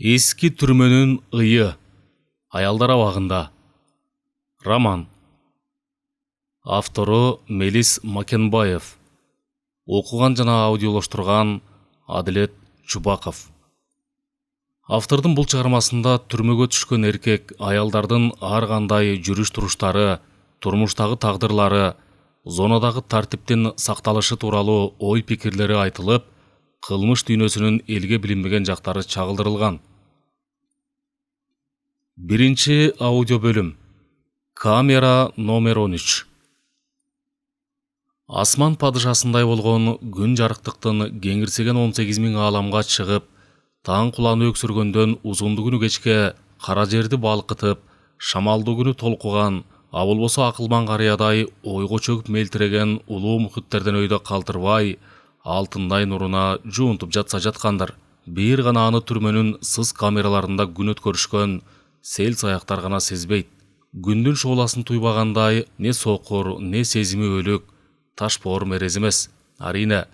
Eski түрменің ıyı, аялдар абағында. Роман. Авторы Мелис Макенбаев. Оқыған жана аудиолаштырған Адилет Чубаков. Автордың бұл шығармасында түрмеге түшкен еркек аялдардың ар кандай жүрүш-туруштары, турмуштагы тагдырлары, зонадағы тартиптин сакталышы тууралуу ой пикирлери айтылып, кылмыш дүйнөсүнүн элге билинбеген жактары чагылдырылган. Биринчи аудио бөлүм. Камера номер 13. Асман падышасындай болгон күн жарыктыктын кеңирсеген 18.000 ааламга чыгып, таң куланы өксүргөндөн узунду күнү кечке кара жерди балкытып, шамалдуу күнү толкуган, а болбосо акылман карыядай ойго чөгүп мелтиреген улуу мухиттерден өйдө калтырбай, алтындай нуруна жуунтуп жатса жаткандыр. Бир гана аны түрмөнүн сыз камераларында күн өткөрүшкөн сел саяктар гана сезбейт. Күндүн шооласын туйбагандай не сокур, не сезими өлүк, таш боор мерез эмес. Арине,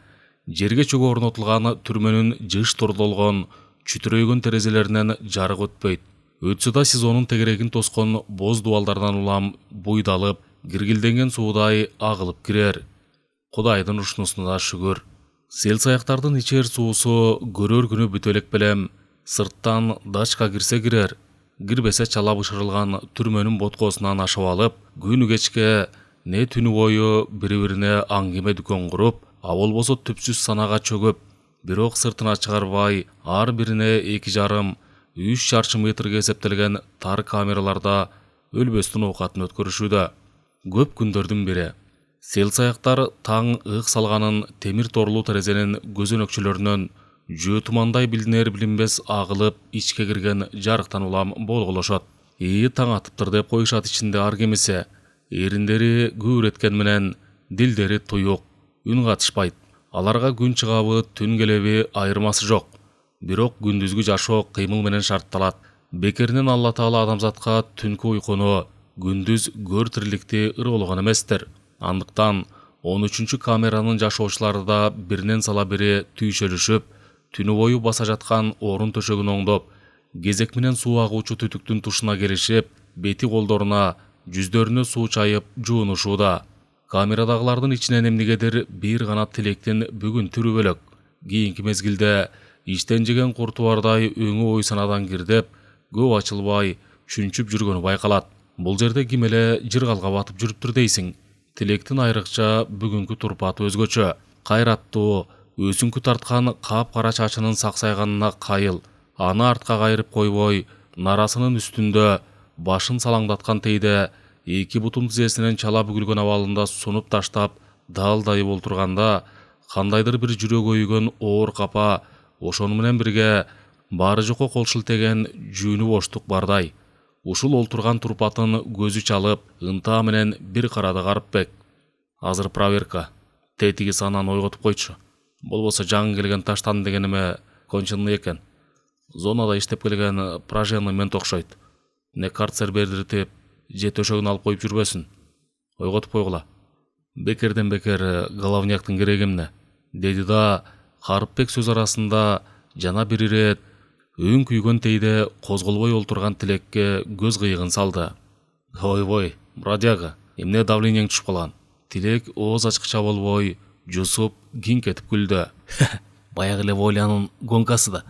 жерге чөгө орнотулган түрмөнүн жыш тордолгон, чүтүрөйгөн терезелеринен жарык өтпөйт. Өтсө да сиз онун тегерегин тоскон боз дубалдардан улам буйдалып, киргилденген суудай агылып кирер. Кудайдын ушунусуна шүгүр. Сел саяктардын ичер суусу көрөр күнү бүтө элек белем, сырттан дачка кирсе кирер. Кирбесе чала бышырылган түрмөнүн боткосунан ашып алып, күнү кечке не түнү бою бири-бирине аңгеме дүкөн куруп, а болбосо түпсүз санага чөгүп, бирок сыртына чыгарбай, ар бирине 2,5-3 чарчы метрге эсептелген тар камераларда өлбөстүн оокатын өткөрүшүүдө. Көп күндөрдүн бири. Сел саяктар таң ык салганын темир торлуу терезенин көзөнөкчөлөрүнөн жөө тумандай билинер билинбес агылып ичке кирген жарыктан улам болголошот. Таң атыптыр деп коюшат ичинде ар кемисе. Эриндери күүрөткөн менен дилдери туюк, үн катышпайт. Аларга күн чыгабы, түн келеби айырмасы жок. Бирок күндүзгү жашоо кыймыл менен шартталат. Бекеринен Алла Таала адамзатка түнкү уйкуну, күндүз көр тириликти ыргологон эместир. Андыктан 13-чү камеранын жашоочулары да биринен сала бири түйшөлүшүп, түнү бою баса жаткан орун төшөгүн оңдоп, кезек менен суу агуучу түтүктүн тушуна келишип, бети колдоруна, жүздөрүнө суу чайып жуунушууда. Камерадагылардын ичинен эмнегедир бир гана тилектин бүгүн түрү бөлөк. Кийинки мезгилде иштен жеген куртубардай өңү ой санадан кирдеп, көп ачылбай чүнчүп жүргөнү байкалат. Бул жерде ким эле жыргалга батып жүрүптүр дейсиң. Тилектин айрыкча бүгүнкү турпаты өзгөчө. Кайраттуу, өсүңкү тарткан капкара чачынын саксайганына кайыл. Аны артка кайрып койбой, нарасынын үстүндө башын салаңдаткан тейде 2 бутун тизесинен чала бүгүлгөн абалында сунуп таштап далдайып олтурганда, кандайдыр бир жүрөгү өйгөн оор капа, ошону менен бирге баары жокко кол шилтеген жүүнү боштук бардай. Ушул олтурган турпатын көзү чалып, ынтаа менен бир карады Карыпбек. Азыр проверка. Тетиги санан ойготуп койчу. Болбосо жаңы келген таштан дегениме конченый экен. Зонада иштеп келген проженный мент окшойт. Не карцер бердиртип, же төшөгүн алып коюп жүрбөсүн. Ойготуп койгула. Бекерден бекер головняктын кереги эмне? Деди да Карыпбек сөз арасында жана бир ирет өң күйгөн тейде козголбой олтурган Тилекке көз кыйыгын салды. Ойбой, бродяга, эмне давлениең түшүп калган? Тилек ооз ачкыча болбой, жусуп, кинк этип күлдү. Баягы эле Волянын гонкасы да.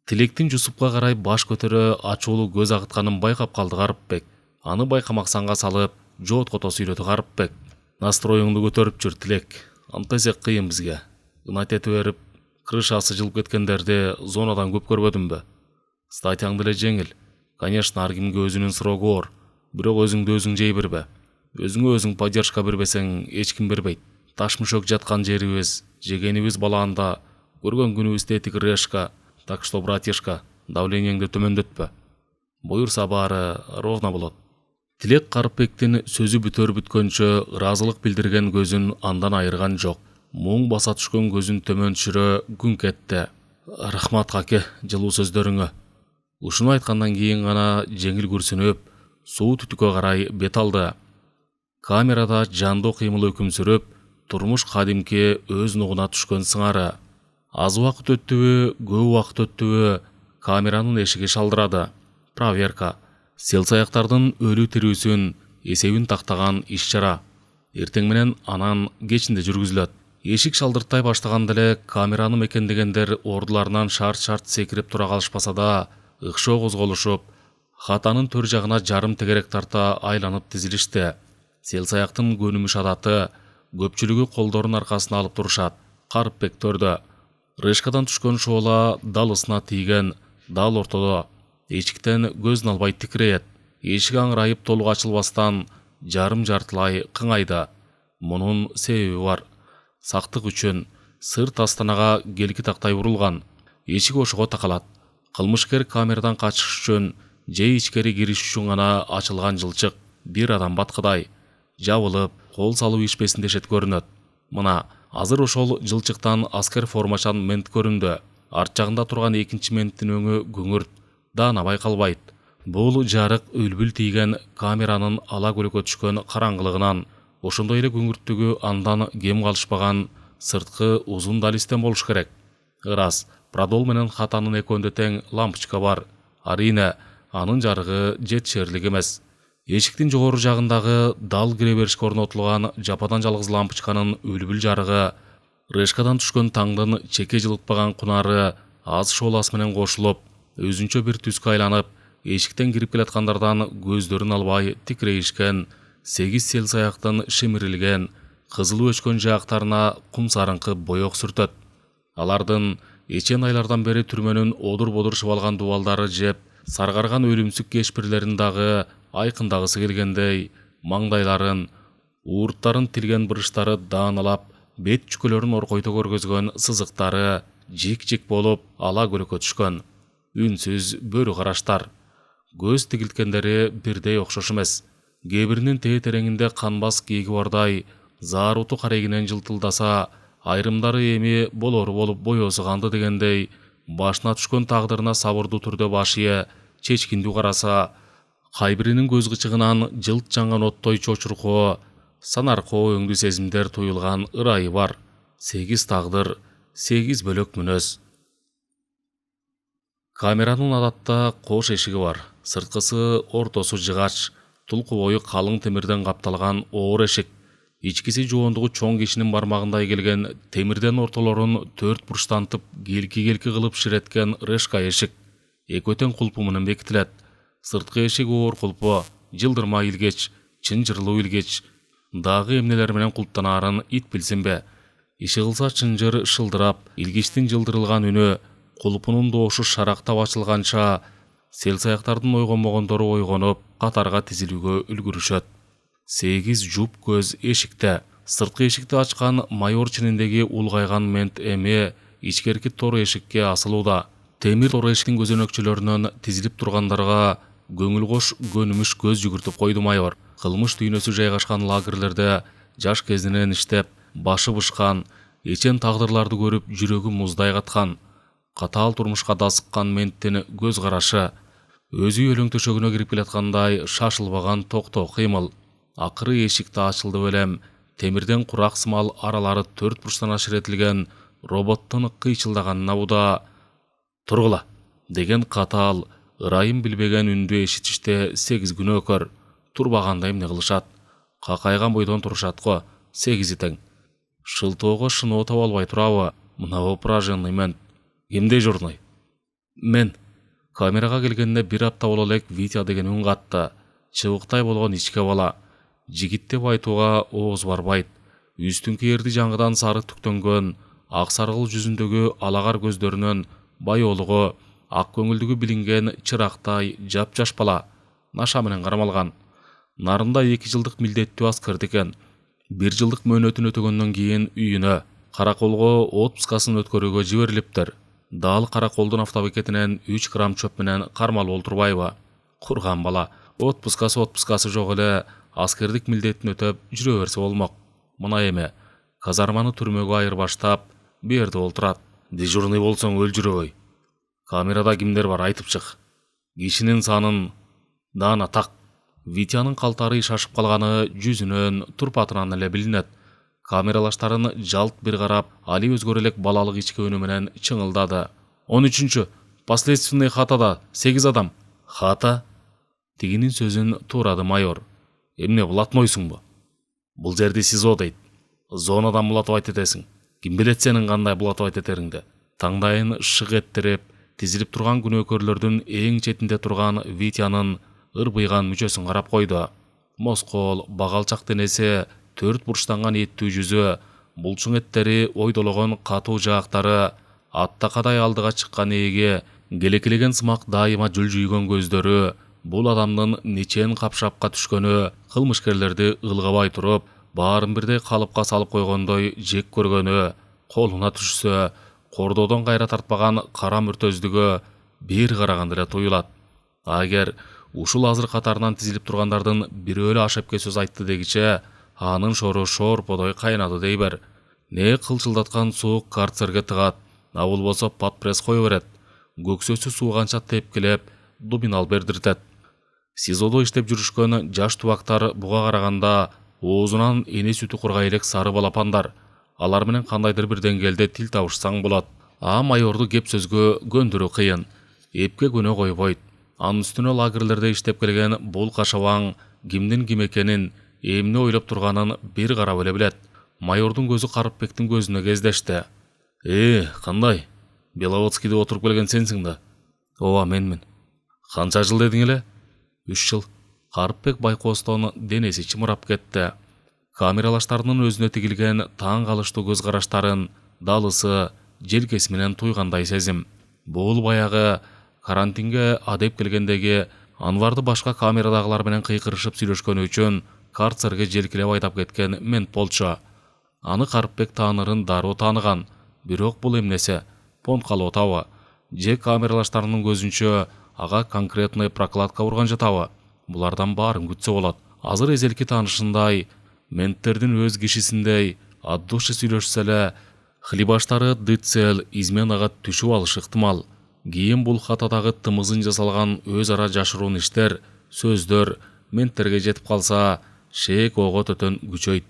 Тилектин жусупка карай баш көтөрө ачуулуу көз агытканын байкап калды Карыпбек. Аны байкамаксанга салып, жооткото сүйлөдү Карыпбек. Настроюңду көтөрүп жүр, Тилек. Антесе кыйын бизге. Ынат этип берип, крышасы жылып кеткендерди зонадан көп көрбөдүмбү? Статьяңды эле жеңил. Конечно, ар кимге өзүнүн срогу бар. Бирок өзүңдү өзүң жей бербе. Өзүңө өзүң поддержка бербесең, эч ким бербейт. Таш-мушок жаткан жерибиз, жегенибиз балаанда, көргөн күнүбүз тетик решка. Так что, братишка, давлениеңди төмөндөтпө. Буюрса баары ровно болот. Тилек Карыпбектин сөзү бүтөр бүткөнчө ыраазылык билдирген көзүн андан айырган жок. Муң баса түшкөн көзүн төмөн түшүрө күңк этти. Рахмат каке, жылуу сөздөрүңө. Ушуну айткандан кийин гана жеңил күрсүнүп, суу түтүккө карай бет алды. Камерада жандуу кыймыл өкүм сүрүп, турмуш кадимки өз нугуна түшкөн сыңары. Аз убакыт өттүбү, көп убакыт өттүбү, камеранын эшиги шалдырады. Проверка. Селсаяктардын өлүү тирүүсүн эсебин тактаган иш-чара. Эртең менен анан кечинде жүргүзүлөт. Эшик шалдырттай баштаганда эле камераны мекендегендер ордуларынан шарт секирип тура калышпаса да, ыкшоо козголушуп, хатанын төр жагына жарым тегерек тарта айланып тизилишти. Селсаяктын көнүмүш адаты көпчүлүгү колдорун аркасына алып турушат. Карыпбек төрдө. Рышкадан түшкөн шоола далысына тийген, дал ортодо. Эшиктен көзүн албай тикирейет. Эшик аңырайып толук ачылбастан жарым жартылай кыңайды. Мунун себеби бар. Сактык үчүн сырт астанага келки тактай урулган. Эшик ошого такалат. Кылмышкер камерадан качыш үчүн же ичкери кириш үчүн гана ачылган жылчык бир адам баткыдай жабылып, кол салуу ишпесиндешет көрүнөт. Мына азыр ошол жылчыктан аскер формачан мент көрүндү. Арт жагында турган экинчи менттин өңү күңүрт, даана байкалбайт. Бул жарык үлбүл тийген камеранын ала көлөккө түшкөн караңгылыгынан, ошондой эле күңүрттүгү андан кем калышпаган сырткы узун далистен болуш керек. Ырас, продол менен хатанын экөөндө тең лампочка бар. Арине, анын жарыгы жетишерлик эмес. Эшиктин жогору жагындагы дал кире беришке орнотулган жападан жалгыз лампочканын үлбүл жарыгы рышкадан түшкөн таңдын чеке жылытпаган кунары аз шооласы менен кошулуп, өзүнчө бир түскө айланып, эшиктен кирип келаткандардан көздөрүн албай тикирейишкен 8 селсаяктын шимирилген, кызыл өчкөн жаактарына кум сарыңкы боек сүртөт. Алардын эчен айлардан бери түрмөнүн одур-бодур шыбалган дубалдары жеп, саргарган өлүмсүк кешпирлерин дагы айкындагысы келгендей, маңдайларын, уурттарын тилген бырыштары дааналап, бет чүкөлөрүн оркойто көргөзгөн сызыктары жик-жик болуп ала көлөккө түшкөн. Үнсүз бөрү караштар. Көз тигилткендери бирдей окшош эмес. Кээ биринин тээ-тереңинде канбас кийиги бардай зааруту карегинен жылтылдаса, айрымдары эми болору болуп боёсу канды дегендей, башына түшкөн тагдырына сабырдуу түрдө баш ие, чечкиндүү караса, кайбиринин көз кычыгынан жылт жанган оттой чочуркоо, санаркоо өңдүү сезимдер туюлган ырайы бар. 8 тагдыр, 8 бөлөк мүнөз. Камеранын адатта кош эшиги бар. Сырткысы ортосу жыгач, тулку бою калың темирден капталган оор эшик. Ичкиси жоондугу чоң кишинин бармагындай келген темирден ортолорун 4 бурчтантып келки-келки кылып ширеткен рышка эшик. Экөтен кулпу менен бекитилет. Сырткы эшик оор кулпу, жылдырма илгеч, чынжырлуу илгеч, дагы эмнелер менен кулптанаарын ит билсинбе. Иши кылса чынжыр шылдырап, илгичтин жылдырылган үнү, кулпунун доошу шарактап ачылганча, селсаяктардын ойгонмогондору ойгонуп, катарга тизилүүгө үлгүрүшөт. 8 жуп көз эшикте. Сырткы эшикти ачкан майор чининдеги улгайган мент эми ичкерки тор эшикке асылууда. Темир тор эшиктин көзөнөкчөлөрүнөн тизилип тургандарга көңүл кош көнүмүш көз жүгүртүп койду майор. Кылмыш дүйнөсү жайгашкан лагерлерде жаш кезинен иштеп, башы бышкан, эчен тагдырларды көрүп жүрөгү муздай каткан. Катаал турмушка дасыккан менттин көз карашы, өзү өлөң төшөгүнө кирип келаткандай шашылбаган токто кыймыл. Акыры эшикти ачылды белем, темирден курак сымал аралары 4 бурчтан ашыретилген роботтун кыйчылдаганына буда «Тургула» деген катаал, ырайым билбеген үндү эшитиште 8 күнөөкөр. Турбаганда эмне кылышат? Какайган бойдон турушат го, 8 тең. Шылтоого шыноо таба албай турабы? Мына пораженный мен. Кимдей журной? Мен. Камерага келгенде 1 апта боло элек Витя деген үн катты. Чыбыктай болгон ичке бала. Жигит деп айтууга ооз барбайт. Үстүңкү эрди жаңыдан сары түктөнгөн, ак саргыл жүзүндөгү алагар көздөрүнөн байоолугу, ак көңүлдүгү билинген чырактай жап-жаш бала. Наша менен кармалган. Нарында 2 жылдык милдеттүү аскерди экен. 1 жылдык мөөнөтүн өтөгөндөн кийин үйүнө, караколго отпускасын өткөрүүгө жиберилиптир. Дал караколдун автобекетинен 3 грамм чөп менен кармалып олтурбайбы? Курган бала. Отпускасы жок эле аскердик милдеттин өтөп жүрө берсе болмок. Мына эми казарманы түрмөгө айырбаштап, берде олтурат. Дежурный болсоң өлжүрөбөй. Камерада кимдер бар айтып чык. Кишинин санын даана так. Витянын калтары шашып калганы жүзүнөн, турпатынан эле билинет. Камералаштарын жалт бир карап, али өзгөрө элек балалык ичке үнү менен чыңылдады. 13-чү Последственный хатада 8 адам. Хата? Тигинин сөзүн туурады майор. Эмне булатмойсуңбу? Бул жерди СИЗО дейт. Зонадан булатып айтетесиң. Ким билет сенин кандай булатып айтериңди? Таңдайын шык эттерип, тизилип турган күнөөкөрлөрдүн эң четинде турган Витянын ырбыйган мүчөсүн карап койду. Москол, багалчак денеси, 4 бурчтанган эттүү жүзү, булчуң эттери ойдологон катуу жаактары, аттакадай алдыга чыккан ээги, гелекилеген сымак дайыма жүлжүйгөн көздөрү, бул адамдын нечен капшапка түшкөнү, кылмышкерлерди ылгабай туруп, баарын бирдей калыпка салып койгондой жек көргөнү, колуна түшсө, кордоодон кайра тартпаган кара мүртөздүгү бир караганда эле туюлат. Агер ушул азыр катарынан тизилип тургандардын бирөөлө ашепке сөз айтты дегиче, анын шору шорподой кайнады дейбер. Не кылчылдаткан суук карцерге тыгат, а болбосо подпресс кое берет. Көксөсү сууганча тепкилеп, дубинал бердиртет. СИЗОдо иштеп жүрүшкөн жаш тубактар буга караганда оозунан эне сүтү кургай элек сары балапандар. Алар менен кандайдыр бир деңгээлде тил табышсаң болот. Майорду кеп сөзгө көндүрүү кыйын. Эпке көнө койбойт. Анын үстүнө лагерлерде иштеп келген бул кашабаң кимдин ким экенин, эмне ойлоп турганын бир карап эле билет. Майордун көзү Карыпбектин көзүнө кездешти. Кандай? Беловодскийде отуруп келген сенсиң да? Ооба, менмин. Канча жыл дедиң эле? 3 жыл. Карыпбек байкоостон денеси чымырап кетти. Камералаштарынын өзүнө тигилген таң калыштуу көз караштарын далысы, желкеси менен туйгандай сезим. Бул баягы карантинге адеп келгендеги Анварды башка камерадагылар менен кыйкырышып сүйлөшкөнү үчүн карцерге желкилеп айдап кеткен мент болчу. Аны Карыпбек таанырын дароо тааныган. Бирок бул эмнеси? Понткалоо табы. Же камералаштарынын көзүнчө ага конкретный прокладка урган жатабы? Булардан баарын күтсө болот. Азыр эзелки таанышындай, менттердин өз кишисиндей от души сүйлөшсө эле, хлебаштары дыцел изменага түшүп алышы ыктымал. Кийин бул хатадагы тымызын жасалган өз ара жашыруун иштер, сөздөр менттерге жетип калса, шек ого төтөн күчөйт.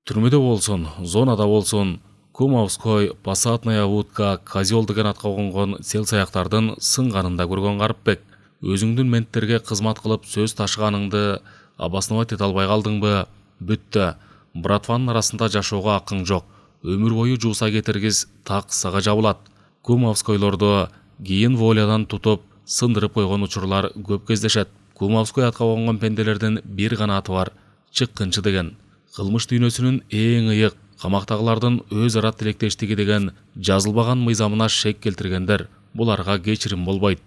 Түрмөдө болсун, зонада болсун, Кумовской, Посадная утка, Козел деген атка конгон сел-саяктардын сынганында көргөн Карыпбек, өзүңдүн менттерге кызмат кылып сөз ташыганыңды обосновать эте албай калдыңбы? Бүттү. Братванын арасында жашоого акың жок. Өмүр бою жууса кетиргиз так сага жабылат. Кумовскойлорду кийин волядан тутуп, сындырып койгон учурлар көп кездешет. Кумовской атка конгон пенделердин бир гана аты бар, Чыккынчы деген. Кылмыш дүйнөсүнүн эң ыйык, камактагылардын өз ара тилектештиги деген жазылбаган мыйзамына шек келтиргендер. Буларга кечирим болбойт.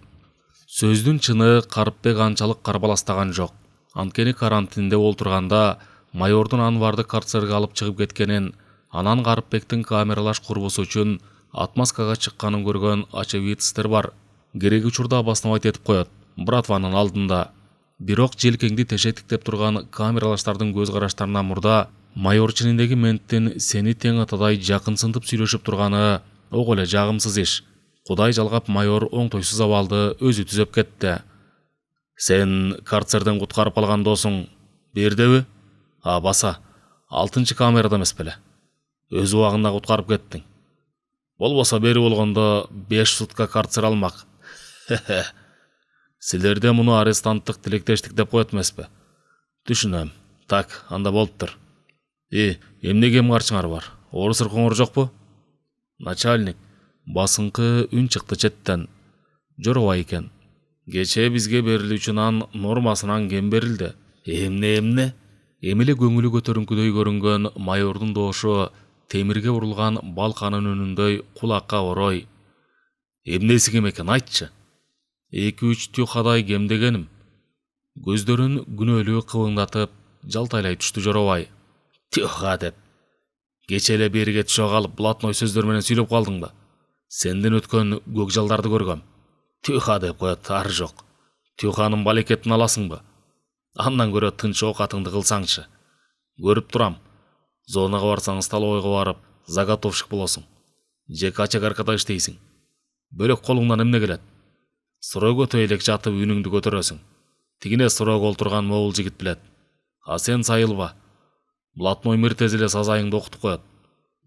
Сөздүн чыны Карыпбек анчалык карбаластаган жок. Анткени карантинде олтурганда майордун Анварды карцерге алып чыгып кеткенин, анан Карыпбектин камералаш курбусу үчүн отмазкага чыкканын көргөн очевидцтер бар. Керек учурда обосновать этип коет, братванын алдында. Бирок желкеңди тешетиктеп турган камералаштардын көз караштарынан мурда майор чининдеги менттин сени тең атадай жакынсынтып сүйлөшүп турганы ого эле жагымсыз иш. Кудай жалгап майор оңтойсуз абалды өзү түзөп кетти. Сен карцерден куткарып алган досуң бердеби? Баса, 6-чы камерада эмес беле? Өз убагында куткарып кеттиң. Болбосо бери болгондо 5 сутка карцер алмак. Силерде муну арестанттык тилектештик деп коет эмеспи? Түшүнөм. Так, анда болуптур. Эмне кем карчыңар бар? Орус ыркоңор жокпу? Начальник, басыңкы үн чыкты четтен. Жоробай экен. Кечээ бизге берилүүчү нан нормасынан кем берилди. Эмне? Эмиле көңүлү көтөрүңкүдөй көрүнгөн майордун доошу темирге урулган балканын үнүндөй кулакка орой. Эмнеси кем экен, айтчы. 2-3 тюхадай кем дегеним. Көздөрүн күнөөлүү кыбыңдатып, жалтайлай түштү Жоробай. Тюха деп. Кечээ эле бериге түшө калып, блатной сөздөр менен сүйлөп калдың ба? Сенден өткөн көкжалдарды көргөм. Тюха деп коет, ар жок. Тюханын балекетин аласыңбы? Андан көрө тынч оокатыңды кылсаңчы. Көрүп турам. Зонага барсаң столовойго барып, заготовщик болосуң. Же качегаркада иштейсиң. Бөлөк колуңдан эмне келет? Строй көтөй элек жатып үнүңдү көтөрөсүң. Тигине стройго олтурган могул жигит билет. А сен сайылба. Блатной мир тез эле сазайыңды окутуп коет.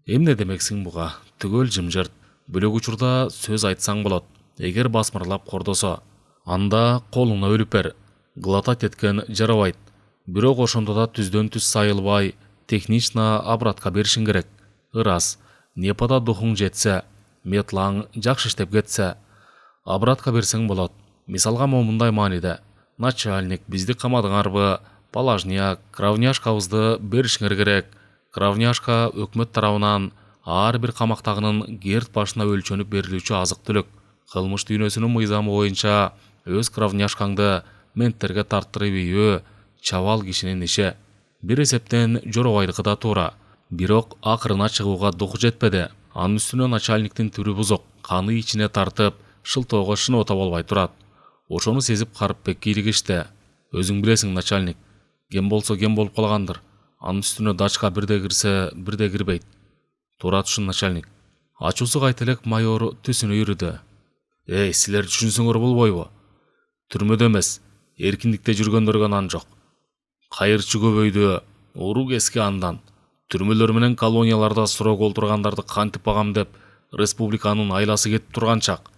Эмне демексиң буга? Түгөл жымжырт. бөлөк учурда сөз айтсаң болот. Эгер басмырлап кордосо, анда колуңна өлүп бер. Глотать эткен жарабайт. Бирок ошондо да түздөн түз сайылбай, технично обратка беришиң керек. Ырас, непада духуң жетсе, метлаң жакшы иштеп кетсе, обратка берсең болот. Мисалга момундай мааниде: начальник, бизди камадыңарбы, положняк, кравняшкабызды беришиңер керек. Кравняшка өкмөт тарабынан ар бир камактагынын герд башына өлчөнүп берилүүчү азык-түлүк. Кылмыш дүйнөсүнүн мыйзамы боюнча өз кравняшкаңды менттерге тарттырып ийүү чабал кишинин иши. Бир эсептен Жоробайдыкы да туура. Бирок акырына чыгууга духу жетпеди. Анын үстүнө начальниктин түрү бузук, каны ичине тартып, шылтоого шыноото болбой турат. Ошону сезип Карыпбек кийлигишти. Өзүң билесиң, начальник, кем болсо кем болуп калгандыр. Анын үстүнө дачка бирде кирсе, бирде кирбейт. Туура түшүн, начальник. Ачуусу кайта элек майор түсүнө юрүдү. Силер түшүнсөңөр болбойбу? Түрмөдө эмес, эркиндикте жүргөндөргө нан жок. Кайырчы көбөйдү, урук эски андан. Түрмөлөр менен колонияларда срок олтургандарды кантип багам деп республиканын айласы кетип турган чак.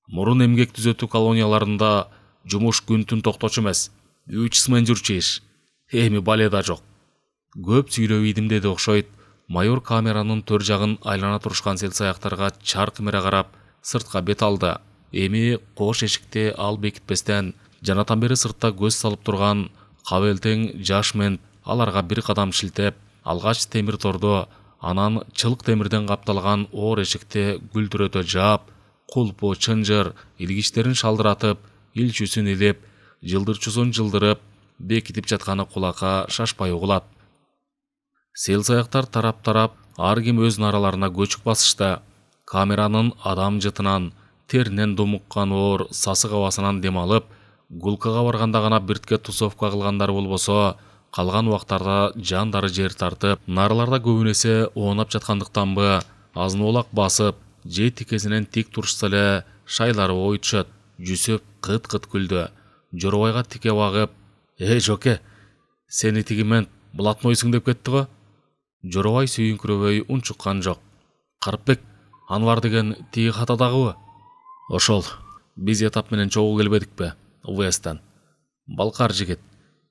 Мурун эмгек түзөтүү колонияларында жумуш күн-түн токточу эмес, 3 смен жүрчү иш. Эми бале да жок. Көп сүйлөп ийдим деди окшойт. Майор камеранын төр жагын айлана турушкан селсаяктарга чаркы мере карап, сыртка бет алды. Эми кош эшикте ал бекитпестен жанатан бери сыртта көз салып турган кабелтең жаш мент аларга бир кадам шилтеп, алгач темир тордо, анан чылык темирден капталган оор эшикти гүлдүрөтө жаап, кулпу, чынжыр, илгичтерин шалдыратып, илчүсүн илип, жылдырчусун жылдырып, бекитип жатканы кулакка шашпай угулат. Селсаяктар тарап-тарап, ар ким өз нараларына көчүк басышты. Камеранын адам жытынан, теринен домуккан оор сасык абасынан дем алып, гулкага барганда гана биртке тусовка кылгандар болбосо, калган убактарда жандары жер тартып, нараларда көбүнесе оонап жаткандыктанбы, азын-оолак басып, же тикесинен тик турушса эле шайлары ой түшөт. Жүсүп кыт-кыт күлдү. Жоробайга тике багып: жоке, сени тиги мент блатнойсуң деп кетти го. Жоробай сүйүнкүрөбөй унчуккан жок. Карыпбек, Анвар деген тиги хатадагыбы? Ошол. Биз этап менен чогуу келбедикпи? УВСтан. Балкар жигит.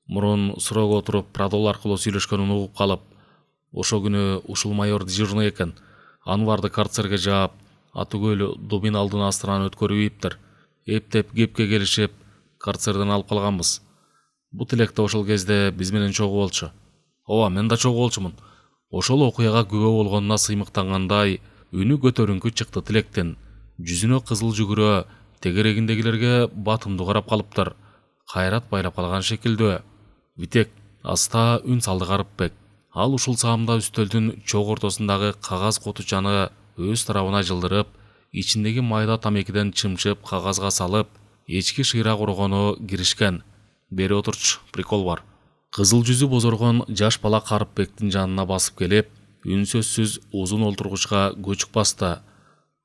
Мурун суроого отуруп продол аркылуу сүйлөшкөнүн угуп калып, ошо күнү ушул майор дежурный экен. Анварды карцерге жаап, Атыгөл Дубин алдын астынан өткөрүп ийиптир. Эптеп кепке келишип, карцерден алып калганбыз. Бут электе ошол кезде биз менен чогуу болчу. Ооба, мен да чогуу болчумун. Ошол окуяга күбө болгонуна сыймыктангандай, үнү көтөрүңкү чыкты Тилектин. Жүзүнө кызыл жүгүрө, тегерегиндегилерге батымдуу карап калыптыр. Кайрат байлап калган шекилдүү. Витек, аста үн салды Карыпбек. Ал ушул саамда үстөлдүн чок ортосундагы кагаз котучаны өз тарабына жылдырып, ичиндеги майда тамекиден чымчып кагазга салып, эчки шыйра кургону киришкен. Бери отурчу, прикол бар. Кызыл жүзү бозоргон жаш бала Карыпбектин жанына басып келип, үнсөзсүз узун олтургучка көчүк басты.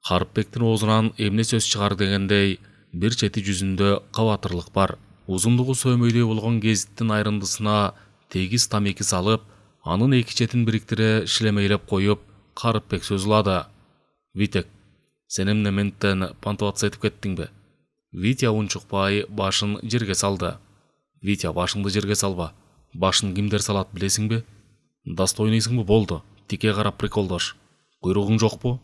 Карыпбектин оозунан эмне сөз чыгар дегендей, бир чети жүзүндө кабатырлык бар. Узундугу сөөмөйдөй болгон гезиттин айрындысына тегиз тамеки салып, анын эки четин бириктире шилемейлеп коюп, Карыпбек сөз улады. Витек, сен эмне менттен пантоваться этип кеттиңби? Витя унчукпай башын жерге салды. Витя, башыңды жерге салба. Башын кимдер салат билесиңби? Достойныйсыңбы? Болду. Тике карап приколдош. Куйругуң жокпу?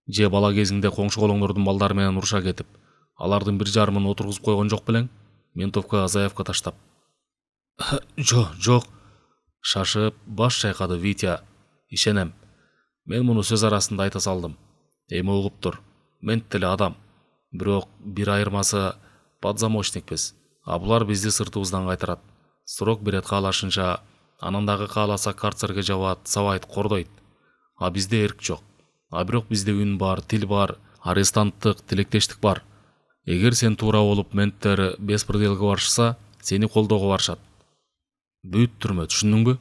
Же бала кезиңде коңшу колоңдордун балдары менен уруша кетип, алардын бир жарымын отургузуп койгон жок белең? Ментовкага заявка таштап. Жок. Шашып баш чайкады Витя. Ишенем. Мен муну сөз арасында айта салдым. Эми угуп тур. Мент деле адам. Бирок бир айырмасы, подзамочникпиз. А булар бизди сыртыбыздан кайтарат. Срок берет каалашынча, анан дагы кааласа карцерге жабат, сабайт, кордойт. А бизде эрк жок. А бирок бизде үн бар, тил бар, арестанттык, тилектештик бар. Эгер сен туура болуп менттер беспределге барышса, сени колдоого барышат. Бүт түрмө, түшүндүңбү?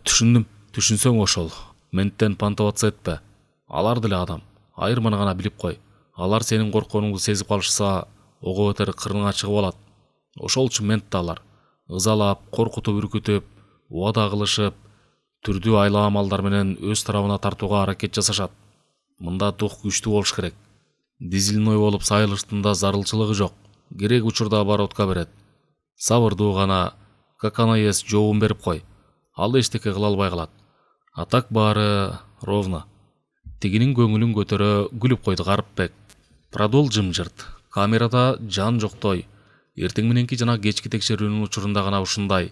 Түшүндүм. Түшүнсөң ошол. Менттен пантоваться этпе. Алар деле адам. Айырманы гана билип кой. Алар сенин коркконуңду сезип калышса, ого бетер кырыңа чыгып алат. Ошол үчүн мент алар. Ызалап, коркутуп, үркүтүп, убада кылышып, түрдүү айла амалдар менен өз тарабына тартууга аракет жасашат. Мында дух күчтүү болуш керек. Дизельной болуп сайылыштында зарылчылыгы жок. Керек учурда оборотко берет. Сабырдуу гана какана ес жообун берип кой. Ал эчтеке кыла албай калат. А так баары ровно. Тигинин көңүлүн көтөрө күлүп койду Карыпбек. Продол жымжырт. Камерада жан жоктой. Эртең мененки жана кечки текшерүүнүн учурунда гана ушундай.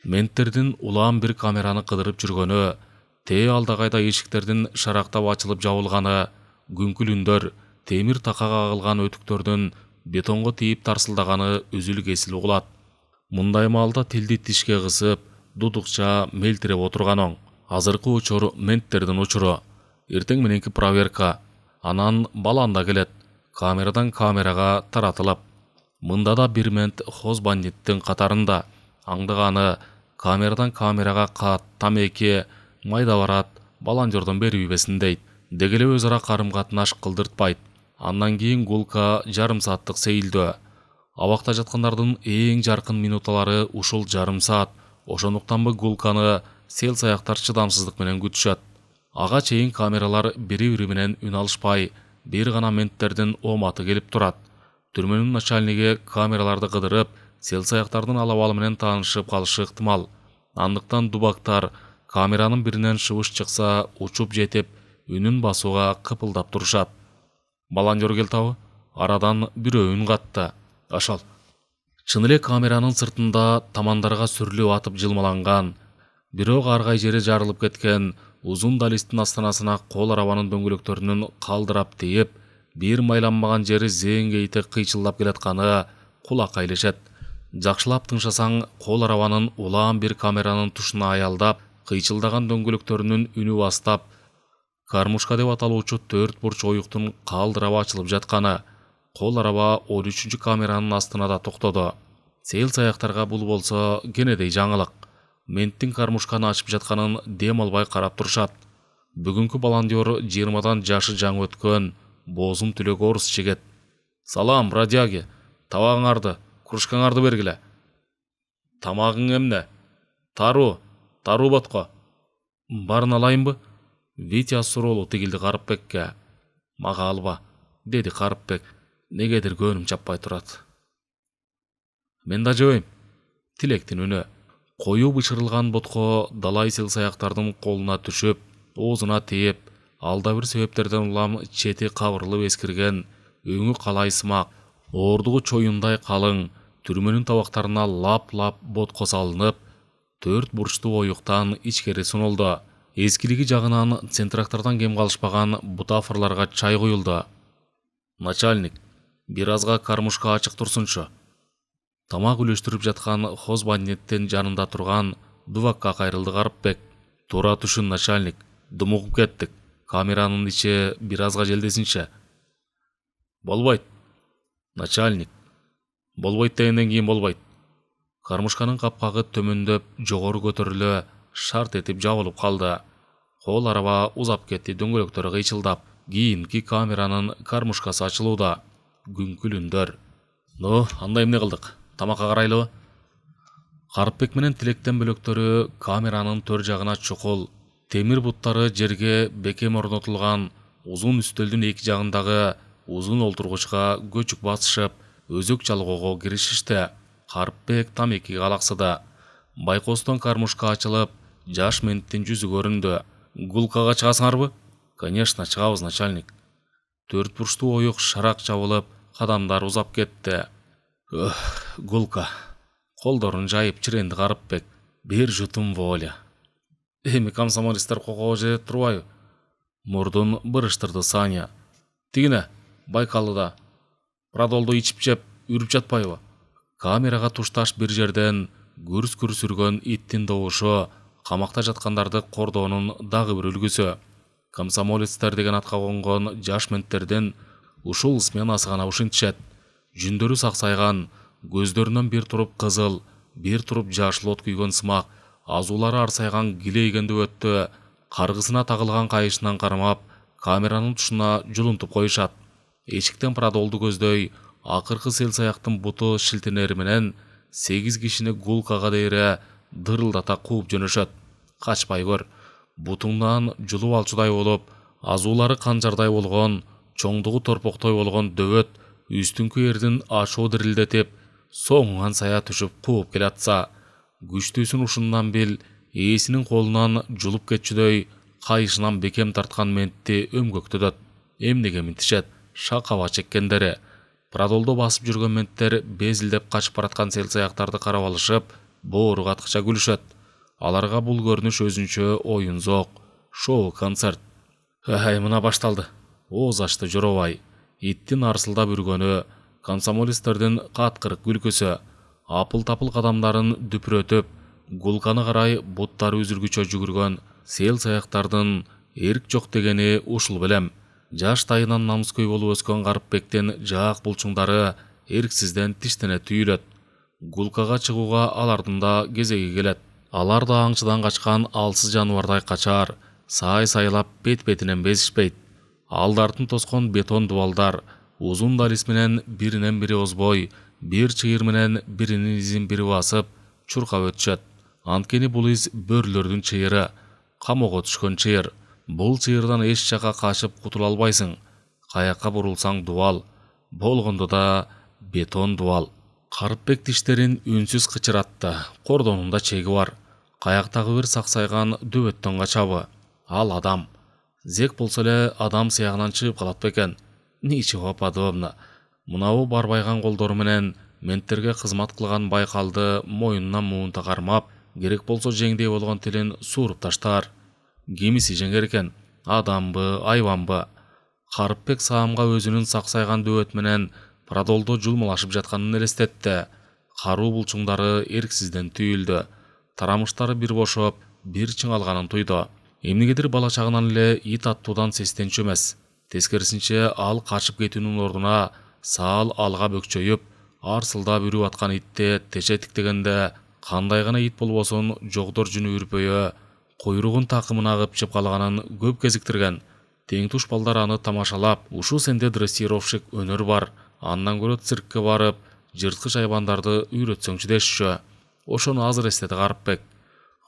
Менттердин улаан бир камераны кыдырып жүргөнү, тээ алдагайда эшиктердин шарактап ачылып жабылганы, күңкүлүндөр, темир такага кагылган өтүктөрдүн бетонго тийип тарсылдаганы үзүл кесил угулат. Мындай маалда тилди тишке кысып, дудукча мелтиреп отурган оң. Азыркы учур менттердин учуру. Эртең мененки проверка. Анан баланда келет. Камерадан камерага таратылып. Мында да бир мент хозбандиттин катарында. Аңдыганы камерадан камерага кат, тамеки, майда барат, баландердон бербейбесин дейт. Деги эле өз ара карым катнаш кылдыртпайт. Андан кийин гулка жарым сааттык сейилдөө. Абакта жаткандардын эң жаркын минуталары ушул жарым саат. Ошондуктанбы гулканы сел саяктар чыдамсыздык менен күтүшөт. Ага чейин камералар бири-бири менен үн алышпай, бир гана менттердин оматы келип турат. Түрмөнүн начальниги камераларды кыдырып, сел саяктардын алабалы менен таанышып калышы ыктымал. Андыктан дубактар камеранын биринен шыбыш чыкса учуп жетип, үнүн басууга кыпылдап турушат. Баландер келтабы? Арадан бирөө үн катты. Ашал. Чын эле камеранын сыртында тамандарга сүрүлүп атып жылмаланган, бирок аргай жери жарылып кеткен узун далистин астанасына кол арабанын дөңгөлөктөрүнүн калдырап тийип, бир майланбаган жери зээңгейти кыйчылдап келатканы кулакка илешет. Жакшылап тыңшасаң, кол арабанын улаан бир камеранын тушуна аялдап, кыйчылдаган дөңгөлөктөрүнүн үнү бастап, кармушка деп аталуучу 4 бурч оюктун калдырап ачылып жатканы. Кол араба 13-чү камеранын астына да токтоду. Сел саяктарга бул болсо кенедей жаңылык. Менттин кармушканы ачып жатканын дем албай карап турушат. Бүгүнкү баландер 20дан жашы жаңы өткөн, боозун түлөк орус жигит. Салам, бродяги. Табагыңарды, кружкаңарды бергиле. Тамагың эмне? Таруу ботко. Барын алайынбы? Витя суроолу тигилди Карыпбекке. Мага алба, деди Карыпбек. Негедир көөнүм чаппай турат. Мен да жебейм. Тилектин үнү. Коюу бышырылган ботко далай сел саяктардын колуна түшүп, оозуна тиеп, алда бир себептерден улам чети кабырылып эскирген, өңү калайсымак, оордугу чоюндай калың, түрмөнүн табактарына лап-лап ботко салынып, 4 бурчтуу оюктан ичкери сунулду. Эскилиги жагынан центрактардан кем калышпаган бутафорларга чай куюлду. Начальник, бир азга кармушка ачык турсунчу. Тамак үлөштүрүп жаткан хозбандиттин жанында турган дубакка кайрылды Карыпбек. Тура түшүн, начальник. Думугуп кеттик. Камеранын ичи бир азга желдесинчи. Болбойт. Начальник. Болбойт дегенден кийин болбойт. Кармушканын капкагы төмөндөп, жогору көтөрүлө, шарт этип жабылып калды. Кол араба узап кетти, дөңгөлөктөрү кыйчылдап. Кийинки камеранын кармушкасы ачылууда. Күңкүлүндөр. Ну, анда эмне кылдык? Тамакка карайлыбы? Карыпбек менен Тилектен бөлөктөрү камеранын төр жагына чукул, темир буттары жерге бекем орнотулган узун үстөлдүн эки жагындагы узун олтургучка көчүк басышып, өзөк чалгоого киришишти. Карыпбек тамеки алаксыды. Байкостон кармушка ачылып, жаш менттин жүзү көрүндү. Гулкага чыгасыңарбы? Конечно, чыгабыз, начальник. 4 бурчтуу оюк шарак жабылып, кадамдар узап кетти. Гулка. Колдорун жайып чиренди Карыпбек. Бир жутум воля. Эми комсомолисттер кокого же турбайбы? Мурдун бырыштырды Саня. Тигине, Байкалыда. Продолду ичип жеп, үрүп жатпайбы? Камерага тушташ бир жерден гүрс-гүрс үргөн иттин добушу камакта жаткандарды кордоонун дагы бир үлгүсү. Комсомолисттер деген атка конгон жаш менттердин ушул сменасы гана ушинтишет. Жүндөрү саксайган, көздөрүнөн бир туруп кызыл, бир туруп жашыл от күйгөн сымак, азуулары арсайган килейгенди өттө каргысына тагылган кайышынан кармап, камеранын тушуна жулунтуп коюшат. Эшиктен продолду көздөй, акыркы сел саяктын буту шилтенери менен 8 кишини гулкага дейре дырылдата кууп жөнөшөт. Качпай көр. Бутуңдан жулуп алчудай болуп, азуулары канжардай болгон, чоңдугу торпоктой болгон дөбөт үстүңкү эрдин ашуу дирилдетип, соңуңан сая түшүп кууп келатса, күчтүүсүн ушундан бил ээсинин колунан жулуп кетчүдөй кайышынан бекем тарткан ментти өмгөктөдөт. Эмнеге минтишет? Шакаба чеккендери. Прадолдо басып жүргөн менттер безилдеп качып бараткан селсаяктарды карап алышып, боору каткыча күлүшөт. Аларга бул көрүнүш өзүнчө оюн-зоок, шоу-концерт. Мына башталды. Ооз ачты Жоробай. Иттин арсылдап үргөнү, комсомолисттердин каткырык күлкүсү, апыл-тапыл кадамдарын дүпүрөтүп, гулканы карай буттары үзүлгүчө жүгүргөн селсаяктардын эрк жок дегени ушул белем. Жаш тайынан намыскөй болуп өскөн Карыпбектин жаак булчуңдары эрксизден тиштене түйүлөт. Гулкага чыгууга алардын да кезеги келет. Алар да аңчыдан качкан алсыз жаныбардай качар, сай-сайлап бет-бетинен безишпейт. Алдартын тоскон бетон дубалдар узун далис менен биринен бири озбой, бир чыйыр менен биринин изин бири басып, чуркап өтүшөт. Анткени бул из бөрлөрдүн чыйыры, камоого түшкөн чыйыр. Бул чыйырдан эч жака качып кутула албайсың. Каякка бурулсаң дубал, болгондо да бетон дубал. Карыпбек тиштерин үнсүз кычыратты. Кордонунда чеги бар. Каяктагы бир саксайган дөбөттөн качабы. Ал адам. Зек болсо эле адам сыягынан чыгып калат бекен. Ничего подобно. Мынабу барбайган колдору менен менттерге кызмат кылган Байкалды моюнунан муунта кармап, керек болсо жеңдей болгон тилин сууруп таштаар. Кимиси жеңер экен? Адамбы, айванбы? Карыпбек саамга өзүнүн саксайган дөбөт менен Прадолдо жулмалашып жатканын элестетти. Каруу булчуңдары эрксизден түйүлдү. Тарамыштары бир бошоп, бир чыңалганын туйду. Эмнегедир бала чагынан эле ит аттуудан сестенчү эмес. Тескерисинче ал качып кетүүнүн ордуна саал алга бөкчөйүп, арсылдап үрүп аткан итти теше тиктегенде кандай гана ит болбосун жогдор жүнү үрпөйө, койругун такымына кыпчып калганын көп кезиктирген. Тең туш балдар аны тамашалап, ушу сенде дрессировщик өнөр бар, андан көрө циркке барып, жырткыч айбандарды үйрөтсөңчү дешчү. Ошону азыр эстеди Карыпбек.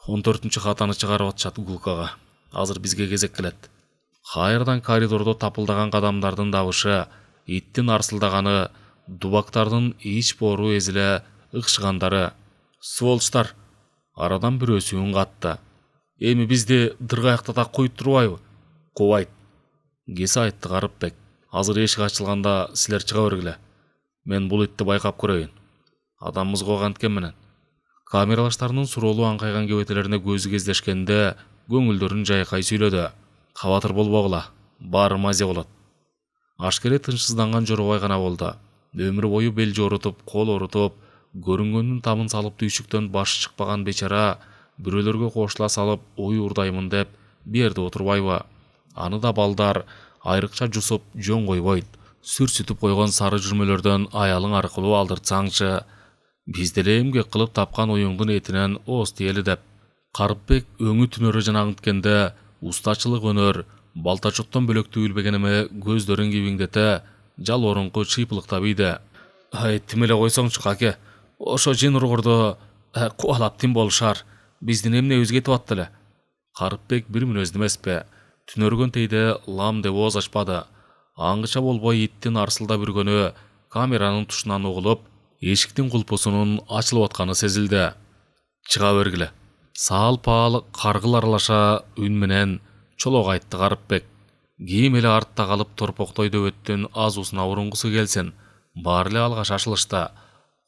14-чү хатаны чыгарып атышат Гулкага. Азыр бизге кезек келет. Кайрадан коридордо тапылдаган кадамдардын дабышы, иттин арсылдаганы, дубактардын ич боору эзиле ыкшыгандары. Сволочтар! Арадан бирөөсү үн катты. Эми бизди дыргаяктата коюп турбайбы? Кубайт. Кесе айтты Карыпбек. Азыр эшик ачылганда силер чыга бергиле. Мен бул итти байкап көрөйүн. Адамыбыз го канткен менен. Камералаштарынын суроолуу аңкайган кебетелерине көзү кездешкенде көңүлдөрүн жайкай сүйлөдү. Кабатыр болбогула, баары маза болот. Ашкере тынчсызданган Жоробай гана болду. Өмүр бою бел жорутуп, кол орутуп, көрүнгөндүн тамын салып түйшүктөн башы чыкпаган бечара бирөөлөргө кошула салып ой урдаймын деп берди отурбайбы. Аны да балдар айрыкча жусуп жөн койбойт. Сүрсүтүп койгон сары жүрмөлөрдөн аялың аркылуу алдыртсаңчы, биз деле эмгек кылып тапкан оюңдун этинен ооз тиели деп. Карыпбек өңү түнөрө жана аңыткенде устачылык өнөр, балтачоттон бөлөктүү билбеген эме көздөрүн кибиңдете, жалоорунку чыйпылыктап ийди. Тим эле койсоңчу каке, ошо жин ургурду кубалап тим болушар, биздин эмнебиз кетип аттı эле. Карыпбек бир мүнөздүү эмеспи, түнөргөн тейде лам деп ооз ачпады. Аңгыча болбой иттин арсылдап үргөнү камеранын тушунан угулуп, эшиктин кулпусунун ачылып атканы сезилди. Чыга бергиле. Саал-паал каргыл аралаша үн менен чолок айтты Карыпбек. Кийим эле артта калып торпоктой дөбөттүн азуусуна урунгусу келсин. Баары эле алга шашылышты.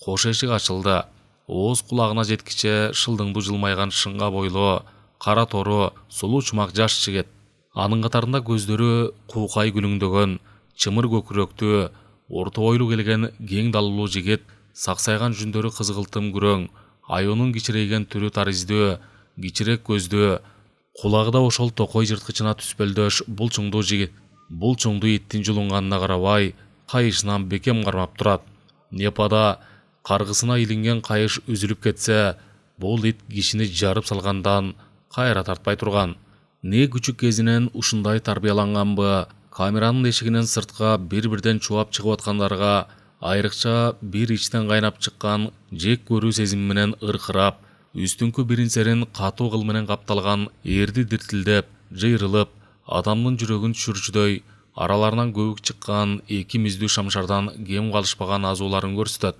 Кош эшик ачылды. Ооз кулагына жеткиче шылдыңдуу жылмайган шыңга бойлуу, кара тору, сулуу чумак жаш жигит. Анын катарында көздөрү куукай күлүңдөгөн, чымыр көкүрөктүү, орто бойлуу келген кең далулуу жигит, саксайган жүндөрү кызгылтым күрөң, айоонун кичирейген түрү тариздүү, кичирек көздүү, кулагы да ошол токой жырткычына түспөлдөш булчуңдуу жигит. Булчуңдуу иттин жулунганына карабай, кайышынан бекем кармап турат. Непада каргысына илинген кайыш үзүлүп кетсе, бул ит кишини жарып салгандан кайра тартпай турган. Не күчүк кезинен ушундай тарбияланганбы, камеранын эшигинен сыртка бир-бирден чубап чыгып аткандарга айрыкча бир ичтен кайнап чыккан жек көрүү сезими менен ыркырап, үстүңкү биринсерин катуу кыл менен капталган эрди диртилдеп, жыйрылып, адамдын жүрөгүн түшүрчүдөй араларынан көбүк чыккан эки миздүү шамшардан кем калышпаган азууларын көрсөтөт.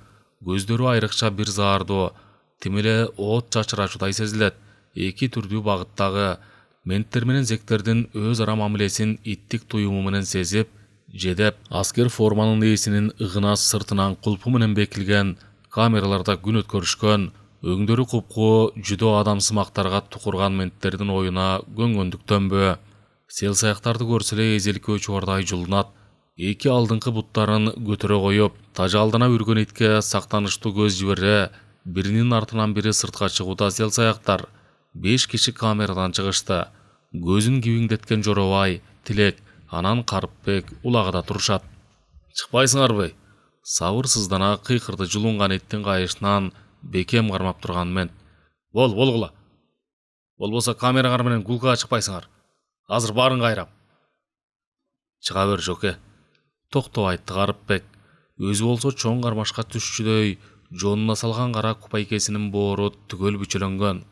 Көздөрү айрыкча бир заардуу, тим эле от чачырачудай сезилет. Эки түрдүү багыттагы менттер менен зектердин өз ара мамилесин иттик туюму менен сезип, жедеп, аскер форманын ээсинин ыгынас сыртынан кулпу менен бекилген камераларда күн өткөрүшкөн, өңдөрү купкуу жүдө адам сымактарга тукурган менттердин оюна көнгөндүктөнбү, селсаяктарды көрсө эле эзеликке чуардай жулунат. Эки алдыңкы буттарын көтөрө коюп, тажалдана үргөн итке сактанычтуу көз жибере, биринин артынан бири сыртка чыгууда селсаяктар. 5 киши камерадан чыгышты. Көзүн кибиңдеткен Жоробай, Тилек, анан Карыпбек улагыда турушат. Чыкпайсыңарбы? Сабырсыздана кыйкырды жулунган иттин кайышынан бекем кармап турган мент. Болгула. Болбосо камераңар менен гулкага чыкпайсыңар. Азыр баарын кайрам. Чыга бер жоке. Токтоп айтты Карыпбек. Өзү болсо чоң кармашка түшчүдөй жонуна салган кара купайкесинин боору түгөл бүчөлөнгөн.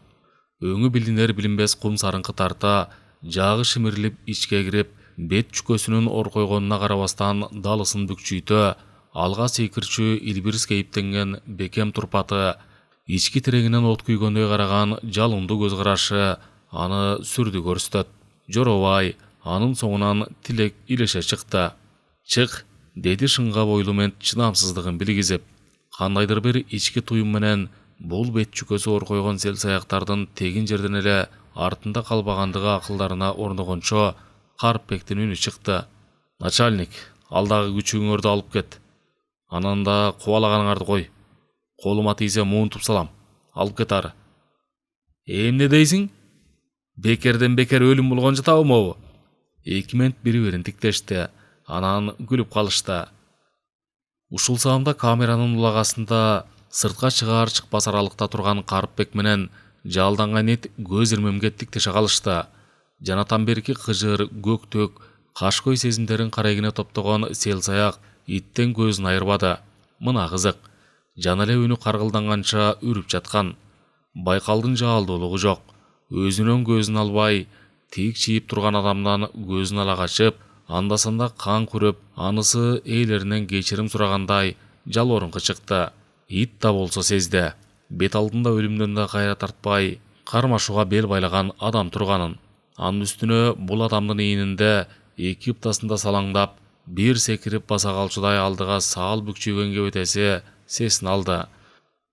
Өңү билинер билинбес кум сарыңкы тарта, жагы шимирилип ичке кирип, бет чүкөсүнүн оркойгонуна карабастан далысын бүкчүйтө, алга секирчү илбирс кейиптенген бекем турпаты, ички тирегинен от күйгөндөй караган жалындуу көз карашы аны сүрдү көрсөтөт. Жоробай анын соңунан Тилек илеше чыкты. Чык, деди шыңга бойлуу мент чыдамсыздыгын билгизип. Кандайдыр бир ички туюм менен бул бет чүкөсү оркойгон селсаяктардын тегин жерден эле артында калбагандыгы акылдарына орногончо Карыпбектин үнү чыкты. Начальник, алдагы күчүңөрдү алып кет. Анан да кубалаганыңарды кой. Колума тийсе муунтуп салам. Алып кет ары. Эмне дейсиң? Бекерден бекер өлүм болгон жатабы? Эки мент бири-бирин тиктешти. Анан күлүп калышты. Ушул саамда камеранын улагасында сыртка чыгаар чыкпас аралыкта турган Карыпбек менен жалданган ит көз ирмемге тиктеше калышты. Жанатан берки кыжыр, көктөк, кашкой сезимдерин карегине топтогон селсаяк иттен көзүн айырбады. Мына кызык. Жана эле үнү каргылданганча үрүп жаткан. Байкалдын жаалдуулугу жок. Өзүнөн көзүн албай, тик чийип турган адамдан көзүн ала качып, анда-санда кан күрөп, анысы ээлеринен кечирим сурагандай жалоорунку чыкты. Ит да болсо сезди. Бет алдында өлүмдөн да кайра тартпай, кармашууга бел байлаган адам турганын. Анын үстүнө бул адамдын ийининде эки ыптасында салаңдап, бир секирип баса калчудай алдыга саал бүкчүйгөн кебетеси сесин алды.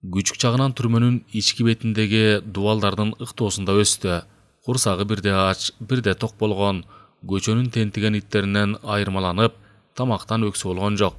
Күчүк жагынан түрмөнүн ички бетиндеги дубалдардын ыктоосунда өстү. Курсагы бирде ач, бирде ток болгон, көчөнүн тентиген иттеринен айырмаланып, тамактан өксү болгон жок.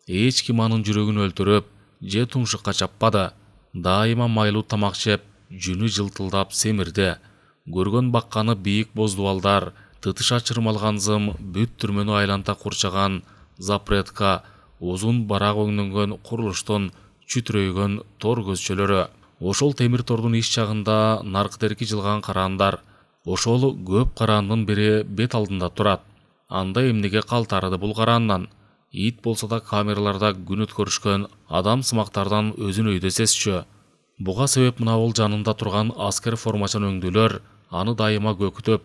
Эч ким анын жүрөгүн өлтүрүп, же тумшукка чаппады. Дайыма майлуу тамак жеп, жүнү жылтылдап семирди. Көргөн бакканы бийик боз дубалдар, тытыша чырмалган зым бүт түрмөнү айланта курчаган запретка, узун барак өңдөнгөн курулуштун чүтүрөйгөн тор көзчөлөрү. Ошол темир тордун иш жагында наркыдерки жылган караандар. Ошол көп караандын бири бет алдында турат. Анда эмнеге калтарыды бул караандан? Ит болсо да камераларда күн өткөрүшкөн адам сымактардан өзүн өйдө сезчү. Буга себеп мына бул жанында турган аскер формачан өңдүүлөр аны дайыма көкүтөп,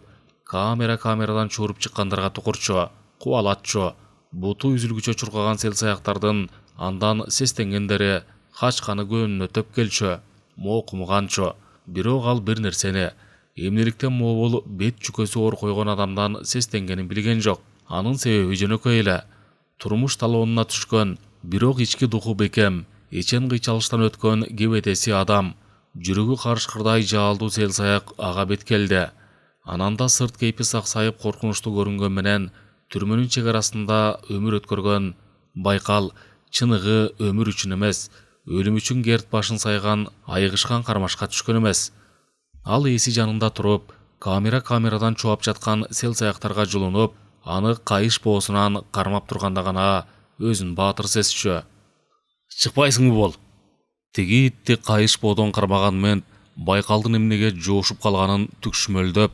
камерадан чууруп чыккандарга тукурчу, кубалатчу. Буту үзүлгүчө чуркаган селсаяктардын андан сестенгендери качканы көөнүнө төпкелчү, моокумганчу. Бирок ал бир нерсени, эмнеликтен могул бет чүкөсү оркойгон адамдан сестенгенин билген жок. Анын себеби жөнөкөй эле. Турмуш талоонуна түшкөн, бирок ички духу бекем, эчен кыйчалыштан өткөн кебетеси адам, жүрөгү карышкырдай жаалдуу селсаяк ага беткелди. Ананда сырт кейпи саксайып коркунучтуу көрүнгөн менен түрмөнүн чек арасында өмүр өткөргөн байкал, чыныгы өмүр үчүн эмес, өлүм үчүн керт башын сайган айгышкан кармашка түшкөн эмес. Ал эси жанында туруп, камерадан чуап жаткан селсаяктарга жулунуп, аны кайыш боосунан кармап турганда гана өзүн баатыр сезчү. Чыкпайсыңбы бол? Тиги итти кайыш боодон кармаган мент байкалдын эмнеге жоошуп калганын түкшүмөлдөп,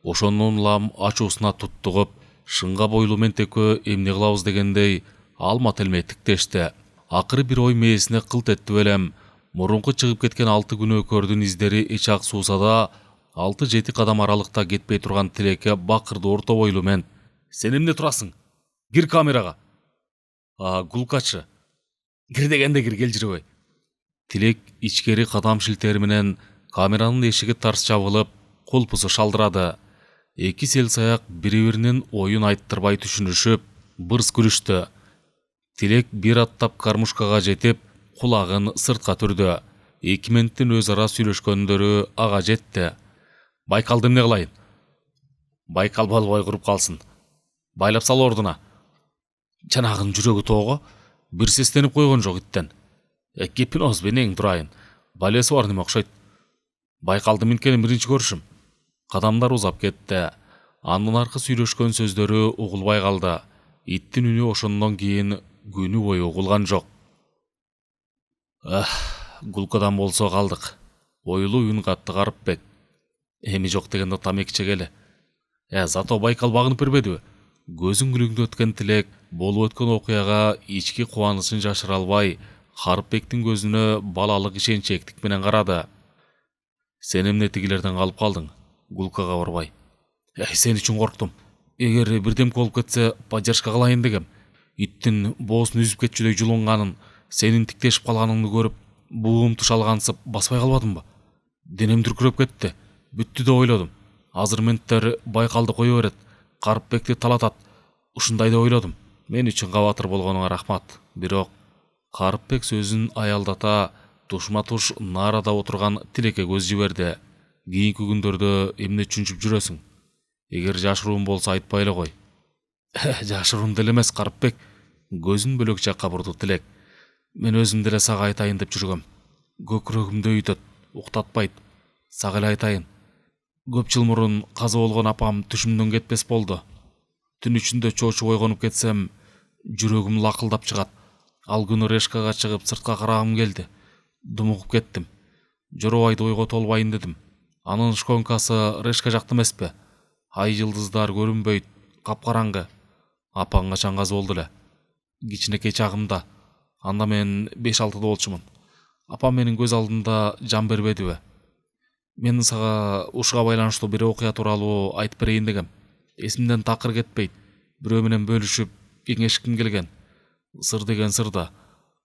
ошондон улам ачуусуна туттугуп, шыңга бойлуу мент экөө эмне кылабыз дегендей алма телме тиктешти. Акыры бир ой мээсине кылт этти белем. Мурунку чыгып кеткен 6 күнөөкөрдүн издери эч ак суусада 6-7 кадам аралыкта кетпей турган Тилекке бакырды орто бойлуу мен: "Сен эмне турасың? Кир камерага." Гулкачы. Кир дегенде кир, кел жүрбөй. Тилек ичкери кадам шилтери менен камеранын эшиги тарс жабылып, кулпусу шалдырады. Эки селсаяк бири-биринин оюн айттырбай түшүнүшүп, бырс күрүштү. Тилек бир аттап кармушкага жетип, кулагын сыртка түрдү. Эки менттин өз ара сүйлөшкөндөрү ага жетти. "Байкалды эмне кылайын?" "Байкал болбой куруп калсын. Байлап сал ордуна." Жанагынын жүрөгү тоого, бир сестенип койгон жок иттен. "Гипноз бенең турайын. Балеси бар неме окшойт. Байкалды минткенин биринчи көрүшүм." Кадамдар узап кетти. Андан аркы сүйлөшкөн сөздөрү угулбай калды. Иттин үнү ошондон кийин күнү бою угулган жок. Гулкадан болсо калдык. Ойлуу үн катты Карыпбек. Эми жок дегенде тамеки чегели. Зато Байкал багынып бербедиби? Көзүн күлүңдө өткөн Тилек болуп өткөн окуяга ички кубанычын жашыра албай, Карыпбектин көзүнө балалык ишенчектик менен карады. "Сен эмне тигилерден калып калдың?" Гулкага барбай. "Сен үчүн корктум. Эгер бирдемке болуп кетсе, поддержка кылайын дегем. Иттин боосун үзүп кетчүдөй жулунганын, сенин тиктешип калганыңды көрүп, буум тушалгансып баспай калбадымбы? Денем дүркүрөп кетти. Бүттү деп ойлодум. Азыр менттер Байкалды кое берет, Карыпбекти талатат. Ушундай деп ойлодум. Мен үчүн кабатыр болгонуңа рахмат. Бирок..." Карыпбек сөзүн аялдата тушма-туш нарада отурган Тилекке көз жиберди. "Кийинки күндөрдө эмне түшүнүп жүрөсүң? Эгер жашыруун болсо айтпай эле кой." "Жашыруун деле эмес, Карыпбек." Көзүн бөлөк жакка бурду Тилек. "Мен өзүм деле сага айтайын деп жүргөм. Көкүрөгүмдү өйтөт, уктатпайт. Сага эле айтайын. Көп жыл мурун каза болгон апам түшүмдөн кетпес болду. Түн ичинде чоочуп ойгонуп кетсем, жүрөгүм лакылдап чыгат. Ал күнү решкага чыгып сыртка карагым келди. Думугуп кеттим. Жоробайды ойго толбайын дедим. Анын шконкасы решка жакта эмеспи? Ай жылдыздар көрүнбөйт, капкараңгы. Апаң качан каза болду эле? Кичинекей чагымда. Анда мен 5-6 болчумун. Апам менин көз алдында жан бербедиби? Мен сага ушуга байланыштуу бир окуя тууралуу айтып берейин дегем. Эсимден такыр кетпейт. Бирөө менен бөлүшүп, кеңешким келген. Сыр деген сыр да.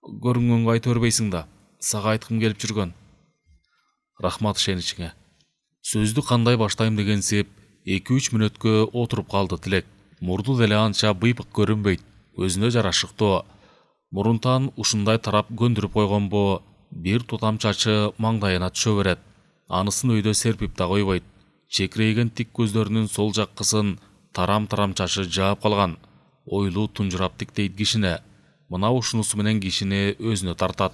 Көрүнгөнгө айта бербейсиң да. Сага айткым келип жүргөн." "Рахмат ишеничиңе." Сөздү кандай баштайм дегенсип 2-3 мүнөткө отуруп калды Тилек. Мурду деле анча быйпык көрүнбөйт, өзүнө жарашыктуу. Мурунтан ушундай тарап көндүрүп койгонбу, бир тутам чачы маңдайына түшө берет. Анысын өйдө серпип да койбойт. Чекирейген тик көздөрүнүн сол жаккысын тарам-тарам чачы жаап калган. Ойлуу тунжурап тиктейт кишине. Мына ушунусу менен кишини өзүнө тартат.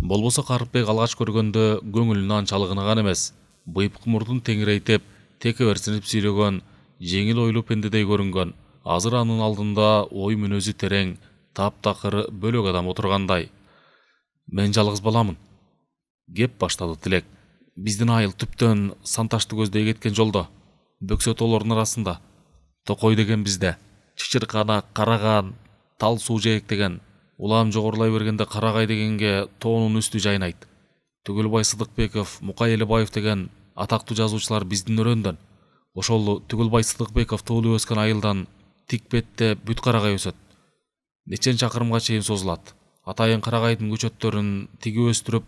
Болбосо Карыпбек алгач көргөндө көңүлүнө анчалык ынаган эмес. Быйпык мурдун теңирейип, текеберсинип сүйлөгөн, жеңил ойлуу пендедей көрүнгөн. Азыр анын алдында ой мүнөзү терең, таптакыр бөлөк адам отургандай. "Мен жалгыз баламын." Кеп баштады Тилек. "Биздин айыл түптөн Санташты көздөй кеткен жолдо. Бөксө тоолордун арасында. Токой деген бизде. Чычыркана, Караган, Тал суу жээктеген. Улам жогорулай бергенде Карагай дегенге тоонун үстү жайнайт. Түгөлбай Сыдыкбеков, Мукай Элебаев деген атактуу жазуучулар биздин өрөөндөн. Ошол Түгөлбай Сыдыкбеков туулуп өскөн айылдан тик бетте бүт Карагай өсөт. Нечен чакырымга чейин созулат. Атайын Карагайдын көчөттөрүн тиги өстүрүп,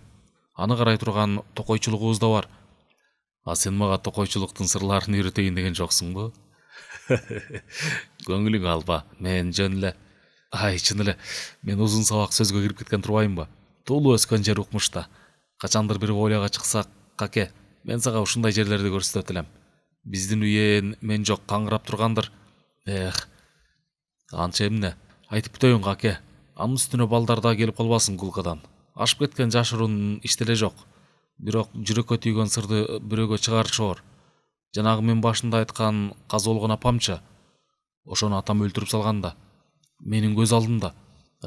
аны карай турган токойчулугубуз да бар." Сен мага токойчулуктун сырларын үйрөтөйүн деген жоксуңбу? Көңүлүң алба. Мен жөн эле. Чын эле, мен узун сабак сөзгө кирип кеткен турбаймынбы? Туулуп өскөн жер Укмушта. Качандыр бир воляга чыксак, каке, мен сага ушундай жерлерди көрсөтөт элем. Биздин уен мен жок каңгырап тургандыр. Анча эмне? Айтып бүтөйүн, каке. Анын үстүнө балдар да келип калбасын Гулкадан. Ашып кеткен жашыруун иштеле жок. Бирок жүрөккө түйгөн сырды бирөөгө чыгарышоор. Жанагы мен башында айткан каза болгон апамчы. Ошону атам өлтүрүп салганда. Менин көз алдымда.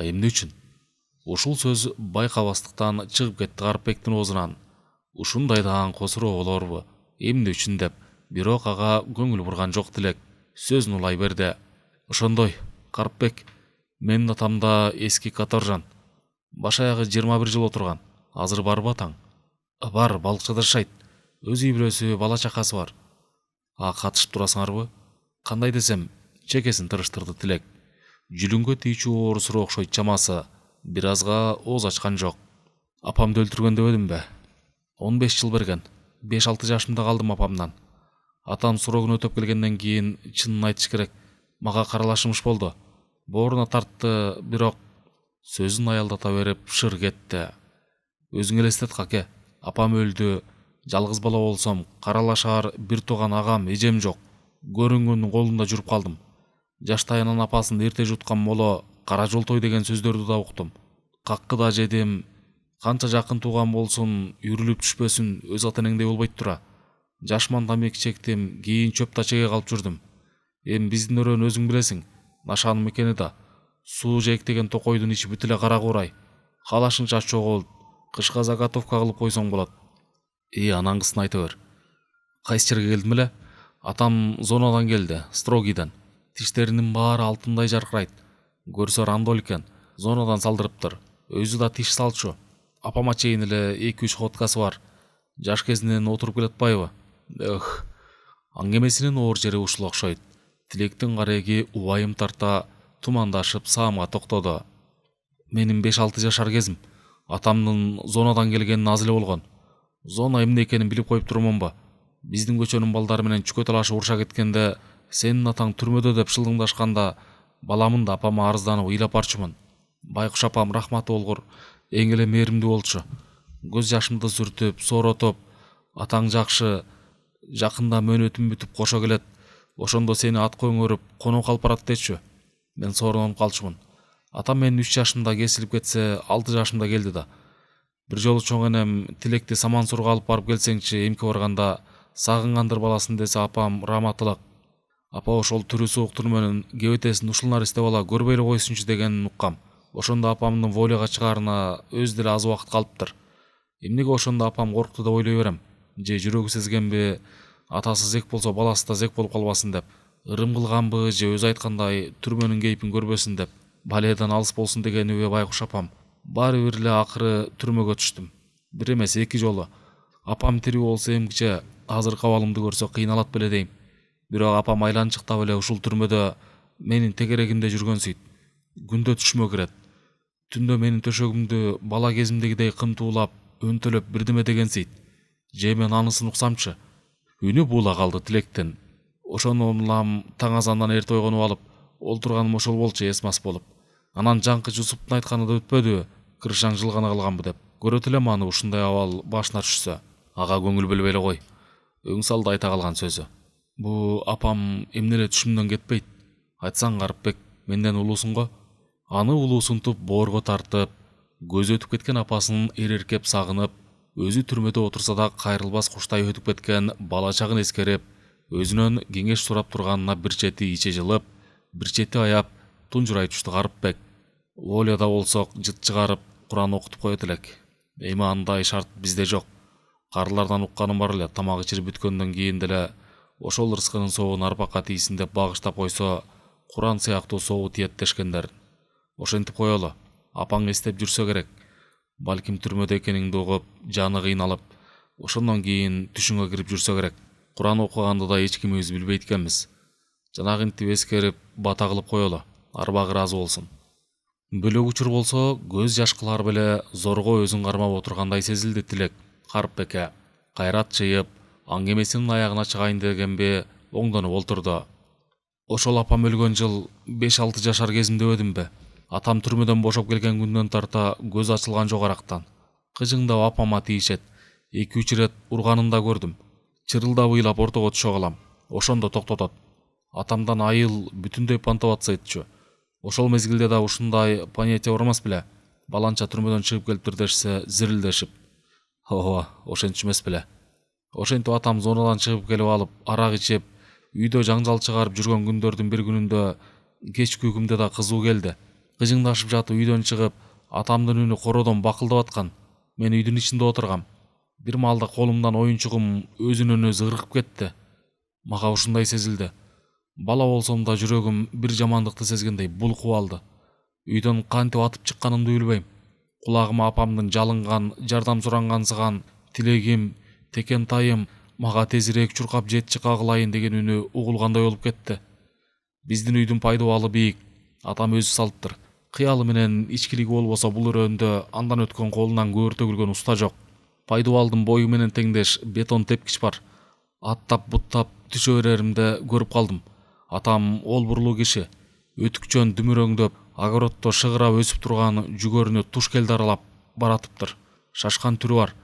Эмне үчүн? Ушул сөз байкабастыктан чыгып кетти Карыпбектин оозунан. Ушундайдан косуроо болорбу? Эмне үчүн деп. Бирок ага көңүл бурган жок Тилек. Сөзүн улай берди. "Ошондой, Карыпбек, менин атам да эски каторжан. Баш аягы 21 жыл отурган. Азыр барбы атаң?" "Бар, балыкчыда жашайт. өз үй бүлөсү, бала чакасы бар. Катышып турасыңарбы? Кандай десем, чекесин тырыштырды Тилек. Жүлүнгө тийчү оор суроо окшойт чамасы. Бир азга ооз ачкан жок. Апамды өлтүргөн дебедимби? 15 жыл берген. 5-6 жашымда калдым апамдан. Атам суроогун өтөп келгенден кийин чынын айтыш керек, мага каралашымыш болду. Бооруна тартты, бирок сөзүн аялдата берип шыр кетти. Өзүң элестет каке, апам өлдү. Жалгыз бала болсом, каралашаар бир тууган агам, эжем жок. Көрүнгөндүн колунда жүрүп калдым. Жаштайынан апасын эрте жуткан моло кара жолтой деген сөздөрдү да уктум. Каккы да жедим. Канча жакын тууган болсун, үйрүлүп түшпөсүн, өз ата энеңдей болбойт тура. Жашман тамеки чектим, кийин чөп тачеге калып жүрдүм. Эми биздин өрөөнү өзүң билесиң. Нашаным экени да. Суу жээктеген токойдун ичи бүт эле кара куурай. Калашыңча чогулт, кышка заготовка кылып койсоң болот. Анаңгысын айта бер. Кайсы жерге келдим эле? Атам зонадан келди, строгийден. Тиштеринин баары алтындай жаркырайт. Көрсө рандол экен, зонадан салдырыптыр. Өзү да тиш салчу. Апама чейин эле 2-3 ходкасы бар. Жаш кезинен отуруп келатпайбы? Аңгемесинин оор жери ушул окшойт. Тилектин кареги убайым тарта тумандашып саамга токтоду. Менин 5-6 жашар кезим. Атамдын зонадан келгени аз эле болгон. Зона эмне экенин билип коюп турмунбу? Биздин көчөнүн балдары менен чүкө талашып уруша кеткенде, сенин атаң түрмөдө деп шылдыңдашканда, баламын да апама арызданып ыйлап барчумун. Байкуш апам рахматы болгур, эң эле мээримдүү болчу. Көз жашымды сүртүп, сооротуп, атаң жакшы, жакында мөөнөтүм бүтүп кошо келет. Ошондо сени атка өңөрүп, конок алып барат дечү. Мен сооронуп калчумун. Атам менин 3 жашымда кесилип кетсе, 6 жашымда келди да. Бир жолу чоң энем Тилекти Самансурга алып барып келсеңчи, эмке барганда сагынгандыр баласын десе, апам раматылык. Апа ошол түрү суук түрмөнүн кебетесин ушул наристе бала көрбөй эле койсунчу дегенин уккам. Ошондо апамдын волияга чыгаарына өзү деле аз убакыт калыптыр. Эмнеге ошондо апам коркту деп ойлой берем. Же жүрөгү сезгенби, атасы зек болсо баласы да зек болуп калбасын деп. Ырым кылганбы, же өзү айткандай түрмөнүн кейпин көрбөсүн деп. Баледан алыс болсун дегенби байкуш апам. Баары бир эле акыры түрмөгө түштүм. Бир эмес 2 жолу. Апам тирүү болсо эмгиче азыркы абалымды көрсө кыйналат беле дейм. Бирок апам айланчыктап эле ушул түрмөдө менин тегерегимде жүргөнсүйт. Күндө түшмө кирет. Түндө менин төшөгүмдү бала кезимдегидей кымтуулап, өнтөлөп бирдеме дегенсийт. Же мен анысын уксамчы? Үнү буула калды Тилектин. Ошондон улам таң азандан эрте ойгонуп алып, олтурганым ошол болчу эс-мас болуп. Анан жаңкы Жусуптун айтканы да өтпөдүбү, кыршаң жылгана кылганбы деп. Көрөт элем аны ушундай абал башына түшсө. Ага көңүл бөлбөй эле кой. Өң салды айта калган сөзү. Бу апам эмне эле түшүмдөн кетпейт. Айтсаң Карыпбек, менден улуусуң го. Аны улуусунтуп боорго тартып, көзү өтүп кеткен апасын эреркеп сагынып, өзү түрмөдө отурса да кайрылбас куштай өтүп кеткен бала чагын эскерип, өзүнөн кеңеш сурап турганына бир чети ичи жылып, бир чети аяп тунжурай түштү Карыпбек. Волияда болсок жыт чыгарып, Куран окутуп коет элек. Эми андай шарт бизде жок. Карылардан укканым бар эле, тамак ичирип бүткөндөн кийин деле ошол рызкынын соогун арбакка тийсин деп багыштап койсо, Куран сыяктуу соогу тиет дешкендер. Ошентип коелу. Апаң эстеп жүрсө керек. Балким түрмөдө экениңди угуп, жаны кыйналып, ошондон кийин түшүңө кирип жүрсө керек. Куран окуганды да эч кимибиз билбейт экенбиз. Жанагынтип эскерип, бата кылып коелу. Арбагы ыраазы болсун. Бөлөк учур болсо, көз жаш кылар беле зорго өзүн кармап отургандай сезилди Тилек. Карыпбекке кайрат чыйып, аңгемесинин аягына чыгайын дегенби, оңдонуп олтурду. Ошол апам өлгөн жыл 5-6 жашар кезимде өдүмбү? Атам түрмөдөн бошоп келген күндөн тарта көз ачылган жок арактан. Кыжыңдап апама тийишет. 2-3 ирет урганын да көрдүм. Чырылдап ыйлап ортого түшө калам. Ошондо токтотот. Атамдан айыл бүтүндөй понтоваться этчү. Ошол мезгилде да ушундай понятие бар эмес беле? Баланча түрмөдөн чыгып келиптир дешсе, зирилдешип. Ошентчү эмес беле? Ошентип атам зонадан чыгып келип алып, арак ичип, үйдө жаңжал чыгарып жүргөн күндөрдүн бир күнүндө кечки уйкумда да кызуу келди. Кыжыңдашып жатып үйдөн чыгып, атамдын үнү кородон бакылдап аткан. Мен үйдүн ичинде отургам. Бир маалда колумдан оюнчугум өзүнөн өзү ыргып кетти. Мага ушундай сезилди. Бала болсом да жүрөгүм бир жамандыкты сезгендей булкуп алды. Үйдөн кантип атып чыкканымды билбейм. Кулагыма апамдын жалынган, жардам сурангансыган тилегим, текентайым, мага тезирээк чуркап жетчи кагылайын деген үнү угулгандай болуп кетти. Биздин үйдүн пайдубалы бийик, атам өзү салыптыр. Кыялы менен ичкилиги болбосо бул өрөөндө андан өткөн колунан көөр төгүлгөн уста жок. Пайдубалдын бою менен теңдеш бетон тепкич бар. Аттап буттап түшө береримде көрүп калдым. Атам олбурлуу киши, өтүкчөн дүмүрөңдөп, огороддо шыгырап өсүп турган жүгөрүнү туш келди аралап баратыптыр. Шашкан түрү бар.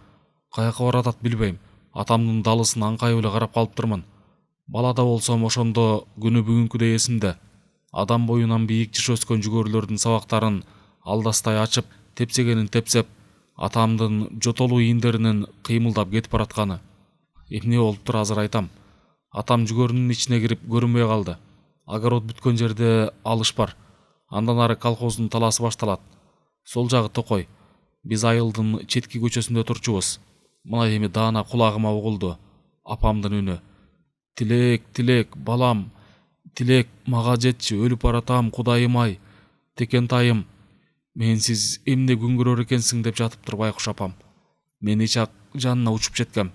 Каяка баратат билбейм. Атамдын далысын аңкайып эле карап калыптырмын. Балада болсом ошондо күнү бүгүнкүдөй эсимде. Адам боюнан бийик жыш өскөн жүгөрлөрдүн сабактарын алдастай ачып, тепсегенин тепсеп, атамдын жотолуу ийиндеринин кыймылдап кетип баратканы. Эмне болуптур азыр айтам. Атам жүгөрүнүн ичине кирип көрүнбөй калды. Огород бүткөн жерде алыш бар. Андан ары колхоздун талаасы башталат. Сол жагы Токой. Биз айылдын четки көчөсүндө турчубуз. Мына эми даана кулагыма угулду апамдын үнү. Тилек, тилек, балам, тилек мага жетчи, өлүп баратам, кудайым-ай, текентайым, менсиз эмне күн көрөр экенсиң деп жатыптыр байкуш апам. Мен ичак жанына учуп жеткем.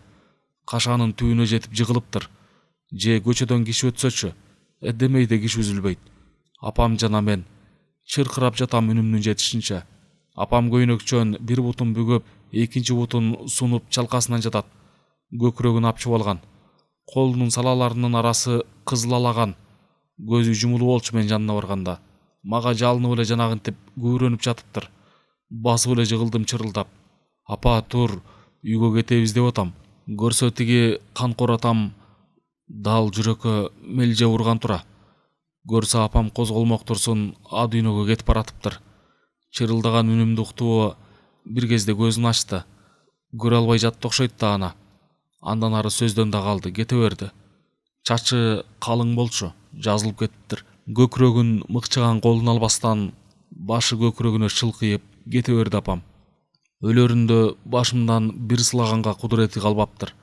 Кашанын түбүнө жетип жыгылыптыр. Же көчөдөн киши өтсөчү, демейде киши үзүлбөйт. Апам жана мен чыркырап жатам үнүмдүн жетишинче. Апам көйнөкчөн бир бутун бүгөп, экинчи бутун сунуп чалкасынан жатат. Көкүрөгүн апчып алган. Колунун салаларынын арасы кызылалаган. Көзү жумулуу болчу мен жанына барганда. Мага жалынып эле жанагынтип күбүрөнүп жатыптыр. Басып эле жыгылдым чырылдап. Апа тур, үйгө кетебиз деп атам. Көрсө тиги канкор атам дал жүрөккө мелже урган тура. Көрсө апам козголмок турсун, а дүйнөгө кетип баратыптыр. Чырылдаган үнүмдү уктуу бир кезде көзүн ачты. Көрө албай жатты окшойт да ана. Андан ары сөздөн да калды, кете берди. Чачы калың болчу, жазылып кетиптир. Көкүрөгүн мыкчыган колун албастан башы көкүрөгүнө шылкыйып кете берди апам. Өлөрүндө башымдан бир сылаганга кудурети калбаптыр.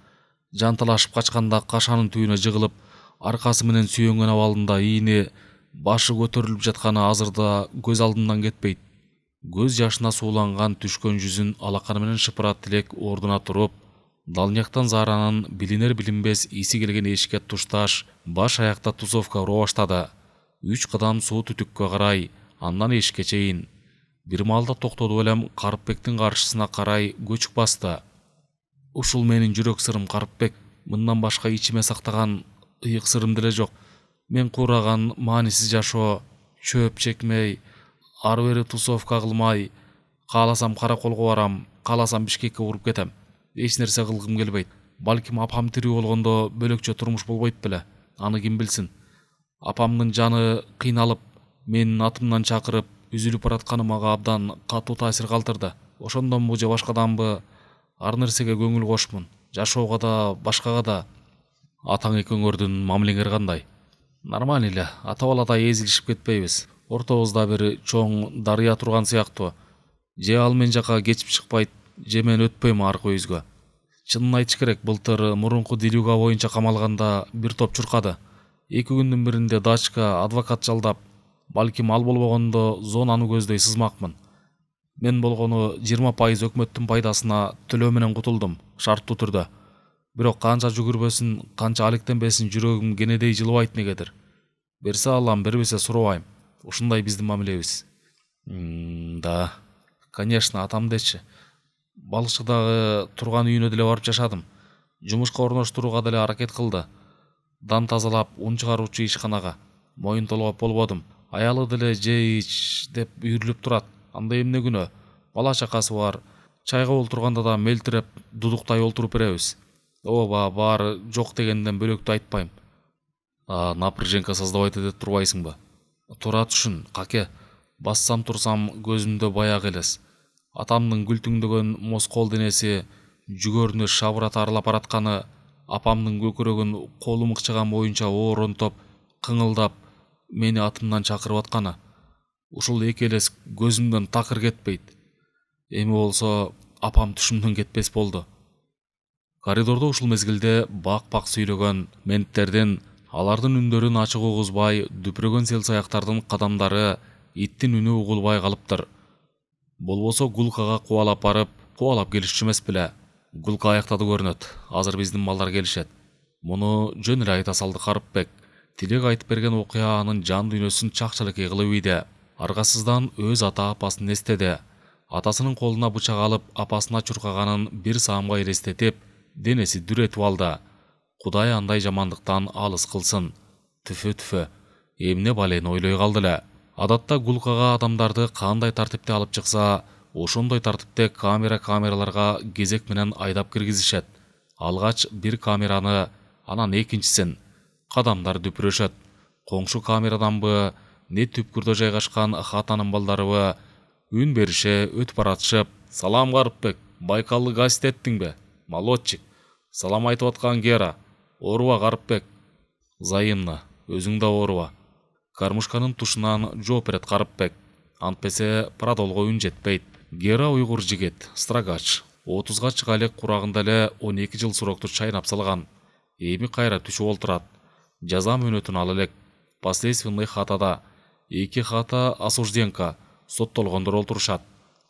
Жанталашып качканда кашанын түбүнө жыгылып, аркасы менен сүйөнгөн абалында ийини башы көтөрүлүп жатканы азырда көз алдымдан кетпейт. Көз жашына сууланган түшкөн жүзүн алаканы менен шыпырат тилек ордуна туруп, далнияктан Заранын билинер билинбес иси келген эшикке тушташ, баш аякта тусовка ура баштады. 3 кадам суу түтүккө карай, андан эшикке чейин. Бир маалда токтоду элем, Карыпбектин каршысына карай көчүк басты. Ушул менин жүрөк сырым Карыпбек, мындан башка ичиме сактаган ыйык сырым деле жок. Мен куураган маанисиз жашоо, чөп чекмей, ары бери тусовка кылмай, кааласам караколго барам, кааласам Бишкекке уруп кетем. Эч нерсе кылгым келбейт. Балким апам тирүү болгондо бөлөкчө турмуш болбойт беле. Аны ким билсин. Апамдын жаны кыйналып, менин атымдан чакырып, үзүлүп баратканы мага абдан катуу таасир калтырды. Ошондонбу же башкаданбы ар нерсеге көңүл кошмун. Жашоого да, башкага да. Атаң экөөңөрдүн мамилеңер кандай? Нормаль эле. Ата баладай эзилишип кетпейбиз. Ортобузда бир чоң дарыя турган сыяктуу. Же ал мен жака кечип чыкпайт, же мен өтпөйм аркы өйүзгө. Чынын айтыш керек, былтыр мурунку делюга боюнча камалганда бир топ чуркады. 2 күндүн биринде дачка, адвокат жалдап, балким ал болбогондо зонаны көздөй сызмакмын. Мен болгону 20% өкмөттүн пайдасына төлөө менен кутулдум, шарттуу түрдө. Бирок канча жүгүрбөсүн, канча алектенбесин жүрөгүм кенедей жылыбайт негедир. Берсе алам, бербесе сурабайм. Ушундай биздин мамилебиз. Да, конечно, атамдечи. Балыкчыдагы турган үйүнө деле барып жашадым. Жумушка орноштурууга деле аракет кылды. Дан тазалап, ун чыгаруучу ишканага. Моюн толгоп болбодум. Аялы деле же ич деп үйрүлүп турат. Анда эмне күнөө? Бала чакасы бар. Чайга олтурганда да мелтиреп, дудуктай олтуруп беребиз. Ооба, баары жок дегенден бөлөктү айтпайм. Напряженка создавать этет турбайсыңбы? Тура түшүн, каке. Бассам турсам көзүмдө баягы элес. Атамдын күлтүңдөгөн москол денеси жүгөрүнө шабырат аралап баратканы, апамдын көкүрөгүн колу мыкчыган боюнча оронтоп, кыңылдап, мени атымдан чакырып атканы. Ушул эки элес көзүмдөн такыр кетпейт. Эми болсо апам түшүмдөн кетпес болду. Коридордо ушул мезгилде бак-бак сүйлөгөн менттердин, алардын үндөрүн ачык угузбай, дүпүрөгөн селс аяктардын кадамдары, иттин үнү угулбай калыптыр. Болбосо Гулкага кубалап барып, кубалап келишчү эмес беле. Гулка аяктады көрүнөт. Азыр биздин малдар келишет. Муну жөн эле айта салды Карыпбек. Тилек айтып берген окуя анын жан дүйнөсүн чакчалыкей кылып ийди. Аргасыздан өз ата апасын эстеди. Атасынын колуна бычак алып, апасына чуркаганын бир саамга элестетип, денеси дүрөтүп алды. Кудай андай жамандыктан алыс кылсын. Түфө, эмне балени ойлой калды эле. Адатта Гулкага адамдарды кандай тартипте алып чыкса, ошондой тартипте камераларга кезек менен айдап киргизишет. Алгач бир камераны, анан экинчисин. Кадамдар дүпүрөшөт. Коңшу камераданбы, не түпкүрдө жайгашкан хатанын балдарыбы үн берише өтүп баратышып, «Салам Карыпбек, Байкалды гасит эттиңби? Молодчик. Салам айтып аткан Гера. Ооруба Карыпбек?» «Взаимно. Өзүң да ооруба». Кармушканын тушунан жооп берет Карыпбек. Антпесе Прадолго үн жетпейт. Гера уйгур жигит, строгач. 30га чыга элек курагында эле 12 жыл сурокту чайнап салган. Эми кайра түшүп олтурат. Жаза мөөнөтүн ала элек. Последственный хатада 2 хата осужденка, соттолгондор олтурушат.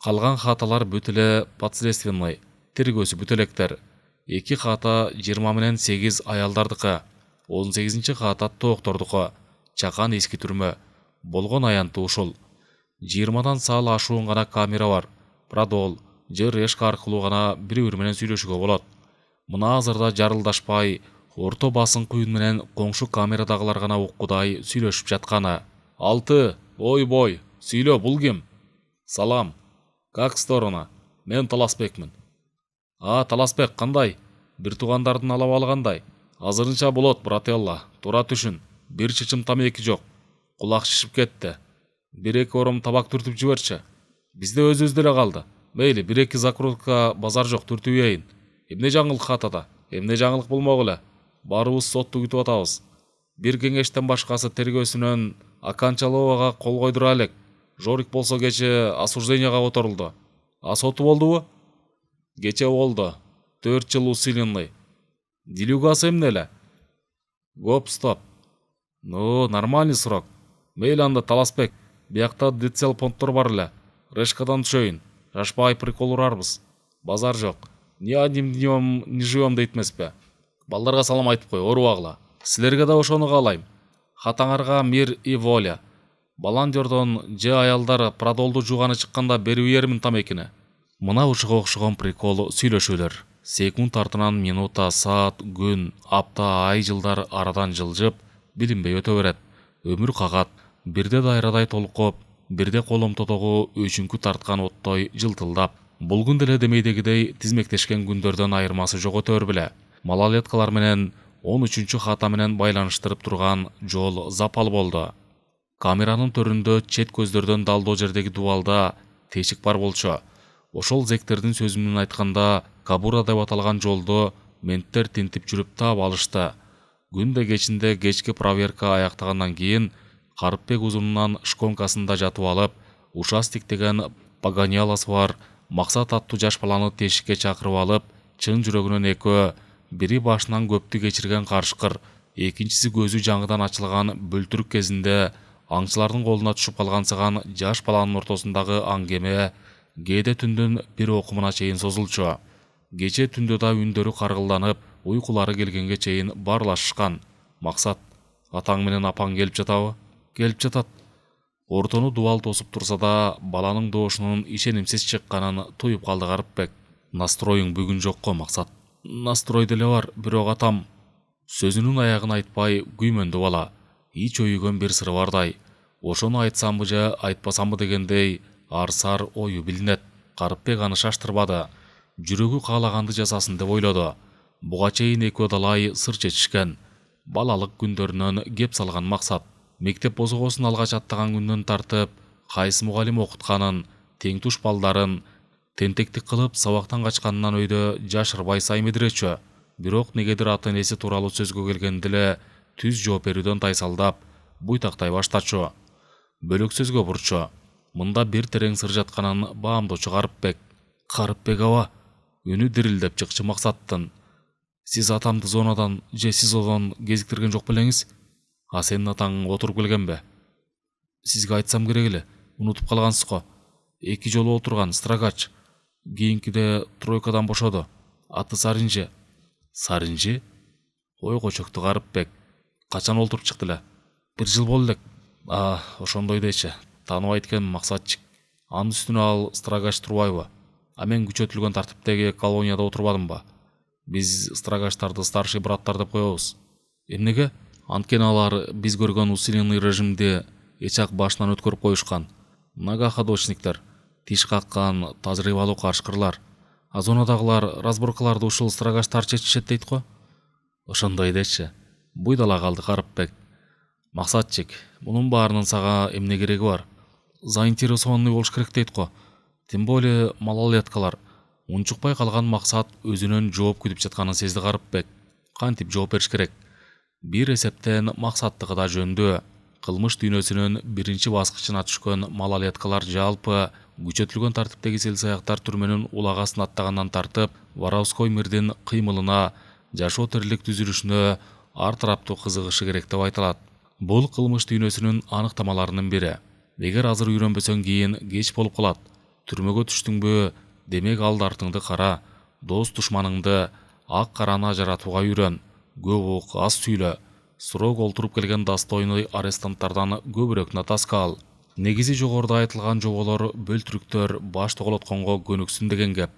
Калган хаталар бүт эле подследственный, тергөөсү бүт электер. 2 хата 20 менен 8 аялдардыкы. 18-чи хата тооктордуку. Чакан эски түрмө. Болгон аянты ушул. 20дан саал ашуун гана камера бар. Прадол, же решка аркылуу гана бири-бири менен сүйлөшүүгө болот. Мына азырда жарылдашпай, орто басыңкы үн менен коңшу камерадагылар гана уккудай сүйлөшүп жатканы. «Алты, бой, сүйлө, бул ким?» «Салам. Как сторона? Мен Таласбекмин». Таласбек, кандай? Бир туугандардын алабалы кандай? Азырынча болот, брателла. Тура түшүн. Бир чычым тамеки жок. Кулак шишип кетти. 1-2 ором табак түртүп жиберчи. Бизде өзүбүз деле калды. Мейли, 1-2 закрутка базар жок, түртүп ийин. Эмне жаңылык хатада? Эмне жаңылык болмок эле? Баарыбыз сотту күтүп атабыз. Бир кеңештен башкасы тергөөсүнөн Аканчаловага кол койдура элек. Жорик болсо кече осужденияга которулду. Соту болдубу? Кече болду. 4 жыл усиленный. Делюгасы эмне эле? Гоп-стоп. Нормальный срок. Мейли анда Таласбек. Биякта децел понттор бар эле. Решкадан түшөйүн. Шашпай прикол урарбыз. Базар жок. Ни одним днем не живем дейтмеспи. Балдарга салам айтып кой, оорубагыла. Силерге да ошону каалайм. Хатаңарга мир и воля. Баландердон же аялдар Прадолду жууганы чыкканда берип ийермин тамекини. Мына ушуга окшогон прикол сүйлөшүүлөр. Секунд артынан минута, саат, күн, апта, ай, жылдар арадан жылжып, билинбей өтө берет. Өмүр кагат. Бирде дайрадай толкоп, бирде коломтодогу өчүңкү тарткан оттой жылтылдап. Бул күн деле демейдегидей тизмектешкен күндөрдөн айырмасы жок өтөр беле. Малолеткалар менен 13-чү хата менен байланыштырып турган жол запал болду. Камеранын төрүндө чет көздөрдөн далдоо жердеги дубалда тешик бар болчу. Ошол зектердин сөзү менен айтканда, Кабура деп аталган жолду менттер тинтип жүрүп таап алышты. Күндө кечинде кечки проверка аяктагандан кийин Карыпбек узунунан шконкасында жатып алып, ушастик деген погоняласы бар Максат аттуу жаш баланы тешикке чакырып алып, чын жүрөгүнөн экөө, бири башынан көптү кечирген карышкыр, экинчиси көзү жаңыдан ачылган бөлтүрүк кезинде аңчылардын колуна түшүп калгансыган жаш баланын ортосундагы аңгеме кээде түндүн бир окумуна чейин созулчу. Кече түндө да үндөрү каргылданып, уйкулары келгенге чейин баарлашышкан. Максат, атаң менен апаң келип жатабы? Келип жатат. Ортону дубал тосуп турса да, баланын доошунун ишенимсиз чыкканын туюп калды Карыпбек. Настроюң бүгүн жокко, Максат? Настрой деле бар, бирок атам. Сөзүнүн аягын айтпай күймөндү бала. Ич өйүгөн бир сыры бардай. Ошону айтсамбы же айтпасамбы дегендей арсар ою билинет. Карыпбек аны шаштырбады. Жүрөгү каалаганды жасасын деп ойлоду. Буга чейин экөө далай сыр чечишкен. Балалык күндөрүнөн кеп салган Максат. Мектеп бозогосун алгач аттаган күндөн тартып, кайсы мугалим окутканын, тең туш балдарын тентектик кылып сабактан качканынан өйдө жашырбай сай медиречү. Бирок негедир ата энеси тууралуу сөзгө келгенде эле түз жооп берүүдөн тайсалдап, буйтактай баштачу. Бөлөк сөзгө бурчу. Мында бир терең сыр жатканын баамдоочу Карыпбек. Карыпбек аба, үнү дирилдеп чыкчы Максаттын. Сиз атамды зонадан же СИЗОдон кезиктирген жок белеңиз? Сенин атаң отуруп келгенби? Сизге айтсам керек эле, унутуп калгансыз го. 2 жолу отурган строгач. Кийинкиде тройкадан бошоду. Аты Саринже. Саринже? Ой кочокту Карыпбек. Качан олтуруп чыкты эле? 1 жыл болду элек. Ошондой дечи. Тааныбайт экен Максатчик. Анын үстүнө ал Страгач турбайбы? А мен күчөтүлгөн тартиптеги колонияда отурбадымбы? Биз Страгачтарды старший браттар деп коебуз. Эмнеге? Анткени алар биз көргөн усиленный режимди эчак башынан өткөрүп коюшкан. Многоходочниктер, тиш каккан тажрыйбалуу карышкырлар. А зонадагылар разборкаларды ушул Страгачтар чечишет дейт го. Ошондой дечи. Буйдала калды Карыпбек. Максатчик, мунун баарынын сага эмне кереги бар? Заинтересованный болуш керек дейт го. Тем более малолеткалар. Унчукпай калган Максат өзүнөн жооп күтүп жатканын сезди Карыпбек. Кантип жооп бериш керек? Бир эсептен Максаттыгы да жөндө. Кылмыш дүйнөсүнүн биринчи баскычына түшкөн малолеткалар жалпы күчөтүлгөн тартиптеги селсаяктар түрмөнүн улагасын аттагандан тартып, Воровской мирдин кыймылына, жашоо тирилик түзүлүшүнө ар тараптуу кызыгышы керек деп айтылат. Бул кылмыш дүйнөсүнүн аныктамаларынын бири. Эгер азыр үйрөнбөсөң кийин кеч болуп калат. Түрмөгө түштүңбү, демек алды артыңды кара, дос душманыңды ак караны ажыратууга үйрөн. Көп ук, аз сүйлө. Срок олтуруп келген достойный арестанттардан көбүрөөк натаска ал. Негизи жогоруда айтылган жоболор бөлтүрүктөр баш тоголотконго көнүксүн деген кеп.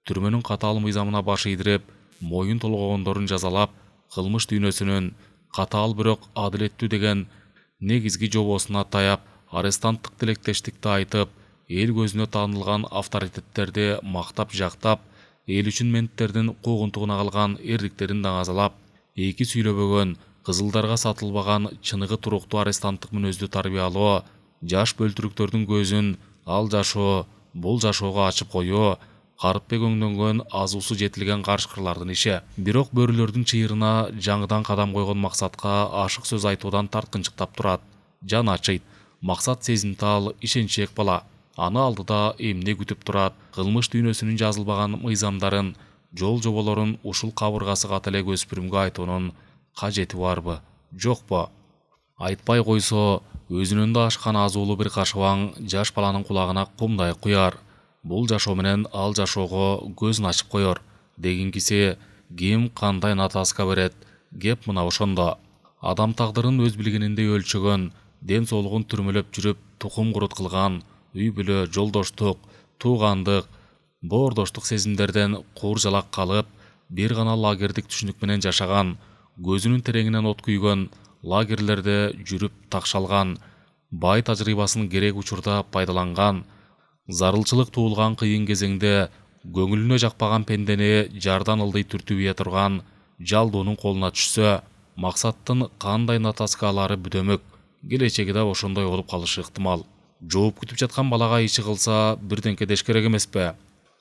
Түрмөнүн катаал мыйзамына баш ийдирип, моюн толгогондорун жазалап, кылмыш дүйнөсүнүн катаал бирок адилеттүү деген негизги жобосуна таяп, арестанттык тилектештикти айтып, эл көзүнө таанылган авторитеттерди мактап жактап, эл үчүн менттердин куугунтугуна калган эрдиктерин даңазалап, эки сүйлөбөгөн, кызылдарга сатылбаган чыныгы туруктуу арестанттык мүнөздү тарбиялоо, жаш бөлтүрүктөрдүн көзүн ал жашоо, бул жашоого ачып коюу Карыпбек өңдөнгөн азуусу жетилген карышкырлардын иши. Бирок бөрүлөрдүн чыйырына жаңыдан кадам койгон Максатка ашык сөз айтуудан тарткынчыктап турат. Жан ачыйт. Максат сезимтал, ишенчээк бала. Аны алдыда эмне күтүп турат? Кылмыш дүйнөсүнүн жазылбаган мыйзамдарын, жол жоболорун ушул кабыргасы ката элек өспүрүмгө айтуунун кажети барбы, жокпу? Айтпай койсо, өзүнөн да ашкан азуулуу бир кашыбаң жаш баланын кулагына кумдай куяр. Бул жашоо менен ал жашоого көзүн ачып коёр. Дегингиси, ким кандай натаска берет? Кеп мына ошондо. Адам тагдырын өз билгениндей өлчөгөн, ден соолугун түрмөлөп жүрүп, тукум курут кылган, үй бүлө, жолдоштук, туугандык, боордоштук сезимдерден куур жалак калып, бир гана лагердик түшүнүк менен жашаган, көзүнүн тереңинен от күйгөн, лагерлерде жүрүп такшалган, бай тажрыйбасын керек учурда пайдаланган, зарылчылык туулган кыйын кезеңде көңүлүнө жакпаган пендени жардан ылдый түртүп ийе турган жалдоонун колуна түшсө, Максаттын кандай натаскалары бүдөмөк, келечеги да ошондой болуп калышы ыктымал. Жооп күтүп жаткан балага иши кылса бирденке деш керек эмеспи?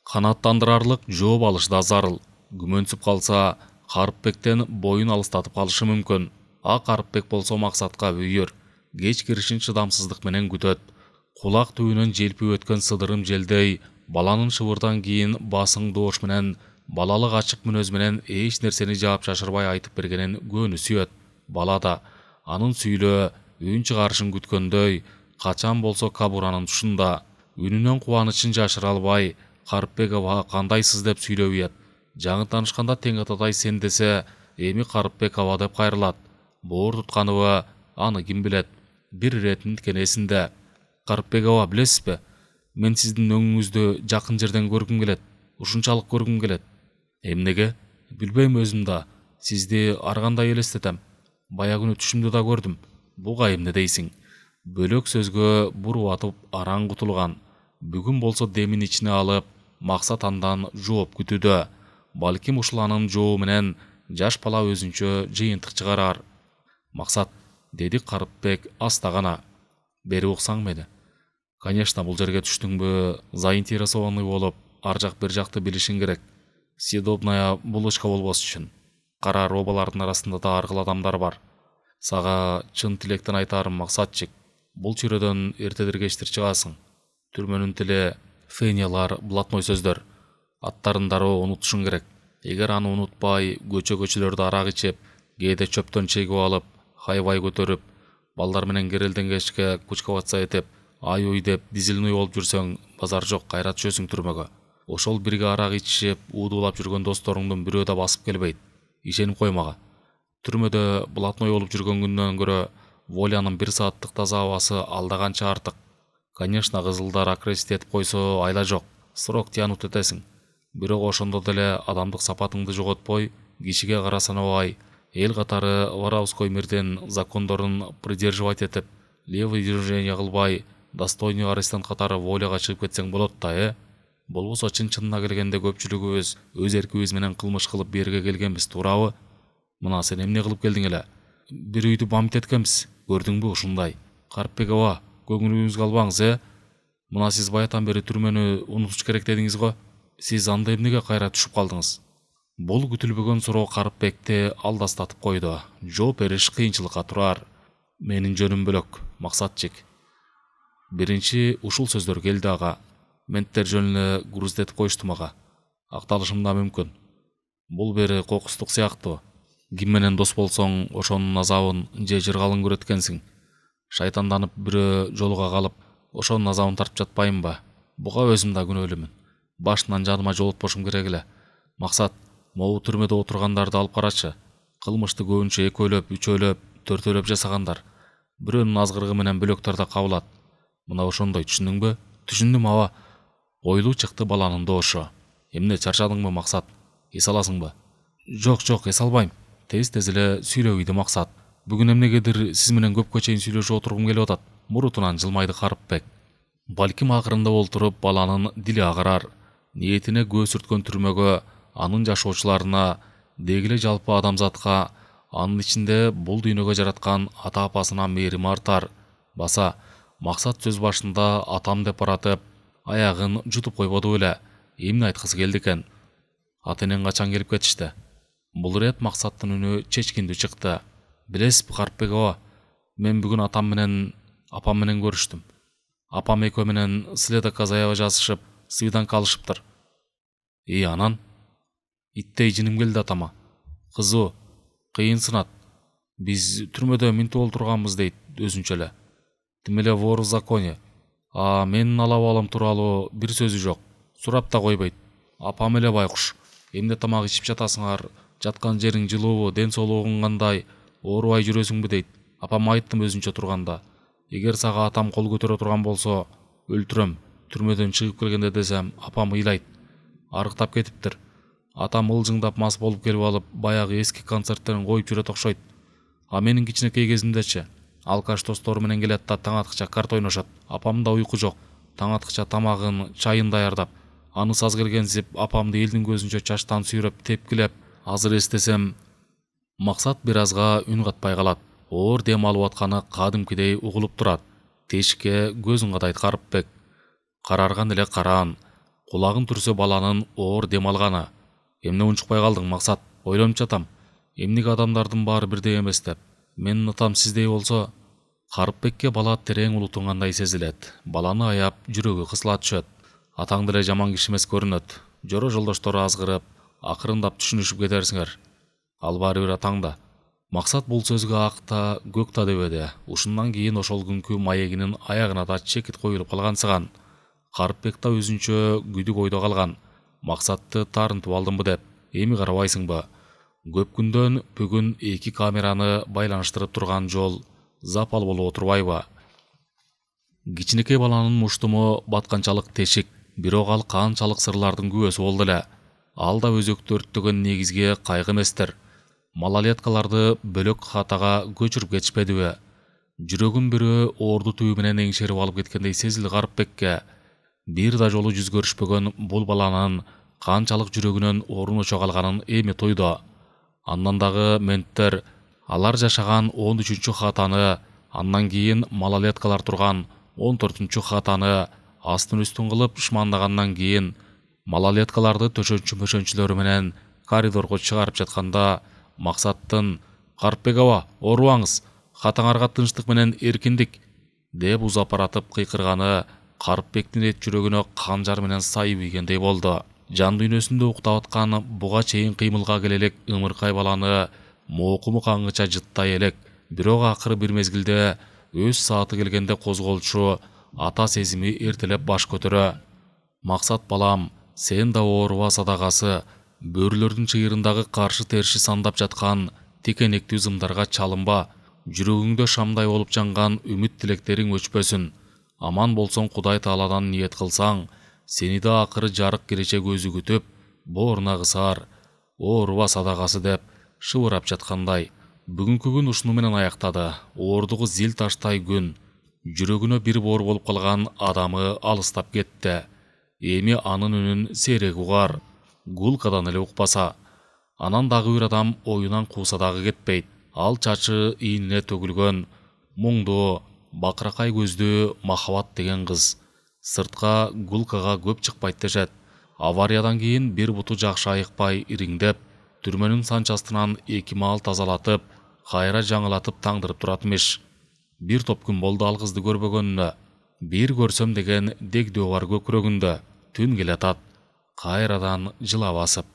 Канааттандырарлык жооп алышы да зарыл. Күмөнсүп калса, Карыпбектен боюн алыстатып калышы мүмкүн. А Карыпбек болсо Максатка бүйүр. Кеч киришин чыдамсыздык менен күтөт. Кулак түбүнөн желпип өткөн сыдырым желдей, баланын шыбырдан кийин басың доош менен, балалык ачык мүнөз менен эч нерсени жаап шашырбай айтып бергенин көөнү сүйөт. Бала да анын сүйлөө, үн чыгарышын күткөндөй, качан болсо кабуранын тушунда, үнүнөн кубанычын жашыра албай, Карыпбек аба кандайсыз деп сүйлөп ийет. Жаңы таанышканда тең атадай сен десе, эми Карыпбек аба деп кайрылат. Боор тутканыбы, аны ким билет. Бир иретин кенесинде. Карыпбек аба, билесизби? Мен сиздин өңүңүздү жакын жерден көргүм келет. Ушунчалык көргүм келет. Эмнеге? Билбейм өзүм да. Сизди ар кандай элестетем. Бая күнү түшүмдө да көрдүм. Буга эмне дейсиң? Бөлөк сөзгө буруп атып араң кутулган. Бүгүн болсо демин ичине алып, Максат андан жооп күтүүдө. Балким ушул анын жообу менен жаш бала өзүнчө жыйынтык чыгарар. Максат, деди Карыпбек аста гана. Бери уксаң мени. Конечно, бул жерге түштүңбү, заинтересованный болуп, ар жак бир жакты билишиң керек. Съедобная булочка болбос үчүн. Кара робалардын арасында да ар кыл адамдар бар. Сага чын тилектен айтарым, Максатчик. Бул чүрөдөн эртедир кечтир чыгасың. Түрмөнүн тили, фениялар, блатной сөздөр. Аттарын дароо унутушуң керек. Эгер аны унутпай, көчөлөрдө арак ичип, кээде чөптөн чегип алып, хайбай көтөрүп, балдар менен керелден кечке кучковаться этип, ай уй деп дизельный болуп жүрсөң, базар жок, кайра түшөсүң түрмөгө. Ошол бирге арак ичишип, уудуулап жүргөн досторуңдун бирөө да басып келбейт. Ишенип кой мага. Түрмөдө блатной болуп жүргөн күндөн көрө Волянын 1 сааттык таза абасы алдаганча артык. Конечно, кызылдар аккрест этип койсо айла жок. Срок тянут этесиң. Бирок ошондо деле адамдык сапатыңды жоготпой, кишиге кара санабай, эл катары воровской мирдин закондорун придерживать этип, левый движение кылбай, достойный арестант катары воляга чыгып кетсең болот да, Болбосо чын-чынына келгенде көпчүлүгүбүз өз эркибиз менен кылмыш кылып берге келгенбиз, туурабы? Мына сен эмне кылып келдиң эле? Бир үйдү бамт эткенбиз. Көрдүңбү ушундай? Карпбек аба, көңүлүңүзгө албаңыз, Мына сиз баятан бери түрмөнү унутуш керек дедиңиз го. Сиз анда эмнеге кайра түшүп калдыңыз? Бул күтүлбөгөн суроо Карпбекти алдастатып койду. Жооп бериш кыйынчылыкка турар. Менин жөнүм бөлөк, Максатчик. Биринчи ушул сөздөр келди ага. Менттер жөнүнө груздетип коюшту мага. Акталышым да мүмкүн. Бул бери кокустук сыяктуу. Ким менен дос болсоң, ошонун азабын же жыргалын көрөт экенсиң. Шайтанданып бирөө жолуга калып, ошонун азабын тартып жатпайынбы? Буга өзүм да күнөөлүмүн. Башынан жаныма жолотпошум керек эле. Максат, могу түрмөдө отургандарды алып карачы. Кылмышты көбүнчө экөөлөп, үчөөлөп, төртөөлөп жасагандар. Бирөөнүн азгырыгы менен бөлөктөр да кабылат. Мына ошондой, түшүндүңбү? Түшүндүм аба. Ойлуу чыкты баланын дошу. Эмне, чарчадыңбы, Максат? Эс аласыңбы? Жок, эс албайм. Тез эле сүйлөп ийди Максат. Бүгүн эмнегедир сиз менен көпкө чейин сүйлөшүп отургум келип атат. Мурутунан жылмайды Карпбек. Балким акырында олтуруп баланын дили агарар. Ниетине көз сүрткөн түрмөгө, анын жашоочуларына, дегиле жалпы адамзатка, анын ичинде бул дүйнөгө жараткан ата-апасына мээрими артар. Баса, Максат сөз башында атам деп баратып, аягын жутуп койбоду беле. Эмне айткысы келди экен? Ата-энең качан келип кетишти? Бул ирет Максаттын үнү чечкиндүү чыкты. Билесизби, Карпбек аба, мен бүгүн атам менен апам менен көрүштүм. Апам экөө менен следакка заявка жазышып, свиданка алышыптыр. Анан? Иттей жиним келди атама. Кызуу, кыйын сынат. Биз түрмөдө минтип олтурганбыз дейт өзүнчө эле. Тим эле вор в законе. Менин ала балам тууралуу бир сөзү жок. Сурап да койбойт. Апам эле байкуш. Эмне тамак ичип жатасыңар? Жаткан жериң жылуубу, ден соолугуң кандай? Оорубай жүрөсүңбү дейт. Апам айттым өзүнчө турганда. Эгер сага атам кол көтөрө турган болсо, өлтүрөм. Түрмөдөн чыгып келгенде десем, апам ыйлайт. Арыктап кетиптир. Атам ылжыңдап мас болуп келип алып, баягы эски концерттерин коюп жүрөт окшойт. Менин кичинекей кезимдечи, алкаш достору менен келет да таң аткыча карта ойношот. Апамда уйку жок. Таң аткыча тамагын, чайын даярдап, аны саз келгенсип, апамды элдин көзүнчө чачтан сүйрөп, тепкилеп, азыр эстесем, Максат бир азга үн катпай калат. Оор дем алып атканы кадимкидей угулуп турат. Тешикке көзүн кадайт Карпбек. Карарган эле караан. Кулагын түрсө баланын оор дем алганы. Эмне унчукпай калдың, Максат? Ойлонуп жатам. Эмнеге адамдардын баары бирдей эмес деп. Менин атам сиздей болсо, Карпбекке бала терең улутунгандай сезилет. Баланы аяп, жүрөгү кысыла түшөт. Атаң деле жаман киши эмес көрүнөт. Жоро жолдоштору азгырып, акырындап түшүнүшүп кетерсиңер. Ал баары бир атаң да. Максат бул сөзгө ак та, көк та дебеди. Ушундан кийин ошол күнкү маегинин аягына да чекит коюлуп калгансыган. Карпбек да өзүнчө күдүк ойдо калган. Максатты таарынтып алдымбы деп. Эми карабайсыңбы? Көп күндөн бүгүн 2 камераны байланыштырып турган жол запал болуп отурбайбы? Кичинекей баланын муштуму батканчалык тешик, бирок ал канчалык сырлардын күбөсү болду эле. Ал да өзөктү өрттөгөн негизге кайгы эместир. Малолеткаларды бөлөк хатага көчүрүп кетишпедиби? Жүрөгүн бирөө орду түбү менен эңшерип алып кеткендей сезилди Карпбекке. Бир да жолу жүз көрүшпөгөн бул баланын канчалык жүрөгүнөн орун очо калганын эми тойду. Андан дагы менттер алар жашаган 13-чү хатаны, андан кийин малолеткалар турган 14-чү хатаны астын үстүн кылып шмандагандан кийин малолеткаларды төшөнчү-мөшөнчүлөрү менен коридорго чыгарып жатканда Максаттын «Карпбек аба, оорубаңыз, хатаңарга тынчтык менен эркиндик» деп узап баратып кыйкырганы Карпбектин эт жүрөгүнө канжар менен сайып ийгендей болду. Жан дүйнөсүндө уктап аткан буга чейин кыймылга келе элек ымыркай баланы моокуму каңгыча жыттай элек, бирок акыры бир мезгилде өз сааты келгенде козголчу ата сезими эртелеп баш көтөрө. Максат балам, сен да ооруба садагасы бөрілердің чыйырындағы қаршы терші сандап жатқан текенектүү зымдарға чалынба, жүрөгүңдө шамдай болуп жанған үміт тилектериң өчпөсүн. Аман болсоң Кудай Тааладан ниет кылсаң, сени да акыры жарык кирече көзү күтүп, бооруна кысар, ооруба садагасы деп шыбырап жаткандай. Бүгүнкү күн ушуну менен аяктады. Оордугу зил таштай күн. Жүрөгүнө бир боор болуп калган адамы алыстап кетти. Эми анын үнүн сейрек угар, гулкадан эле укпаса. Анан дагы бир адам оюнан кууса дагы кетпейт. Ал чачы ийнине төгүлгөн, муңдуу, бакыракай көздүү Махаббат деген кыз. Сыртка гулкага көп чыкпайт дешет. Авариядан кийин бир буту жакшы айыкпай ириңдеп, түрмөнүн санчасынан 2 маал тазалатып, кайра жаңылатып таңдырып турат имиш. Бир топ күн болду ал кызды көрбөгөнүнө. Бир көрсөм деген дегдөө бар көкүрөгүндө. Түн келатат. Кайрадан жыла басып.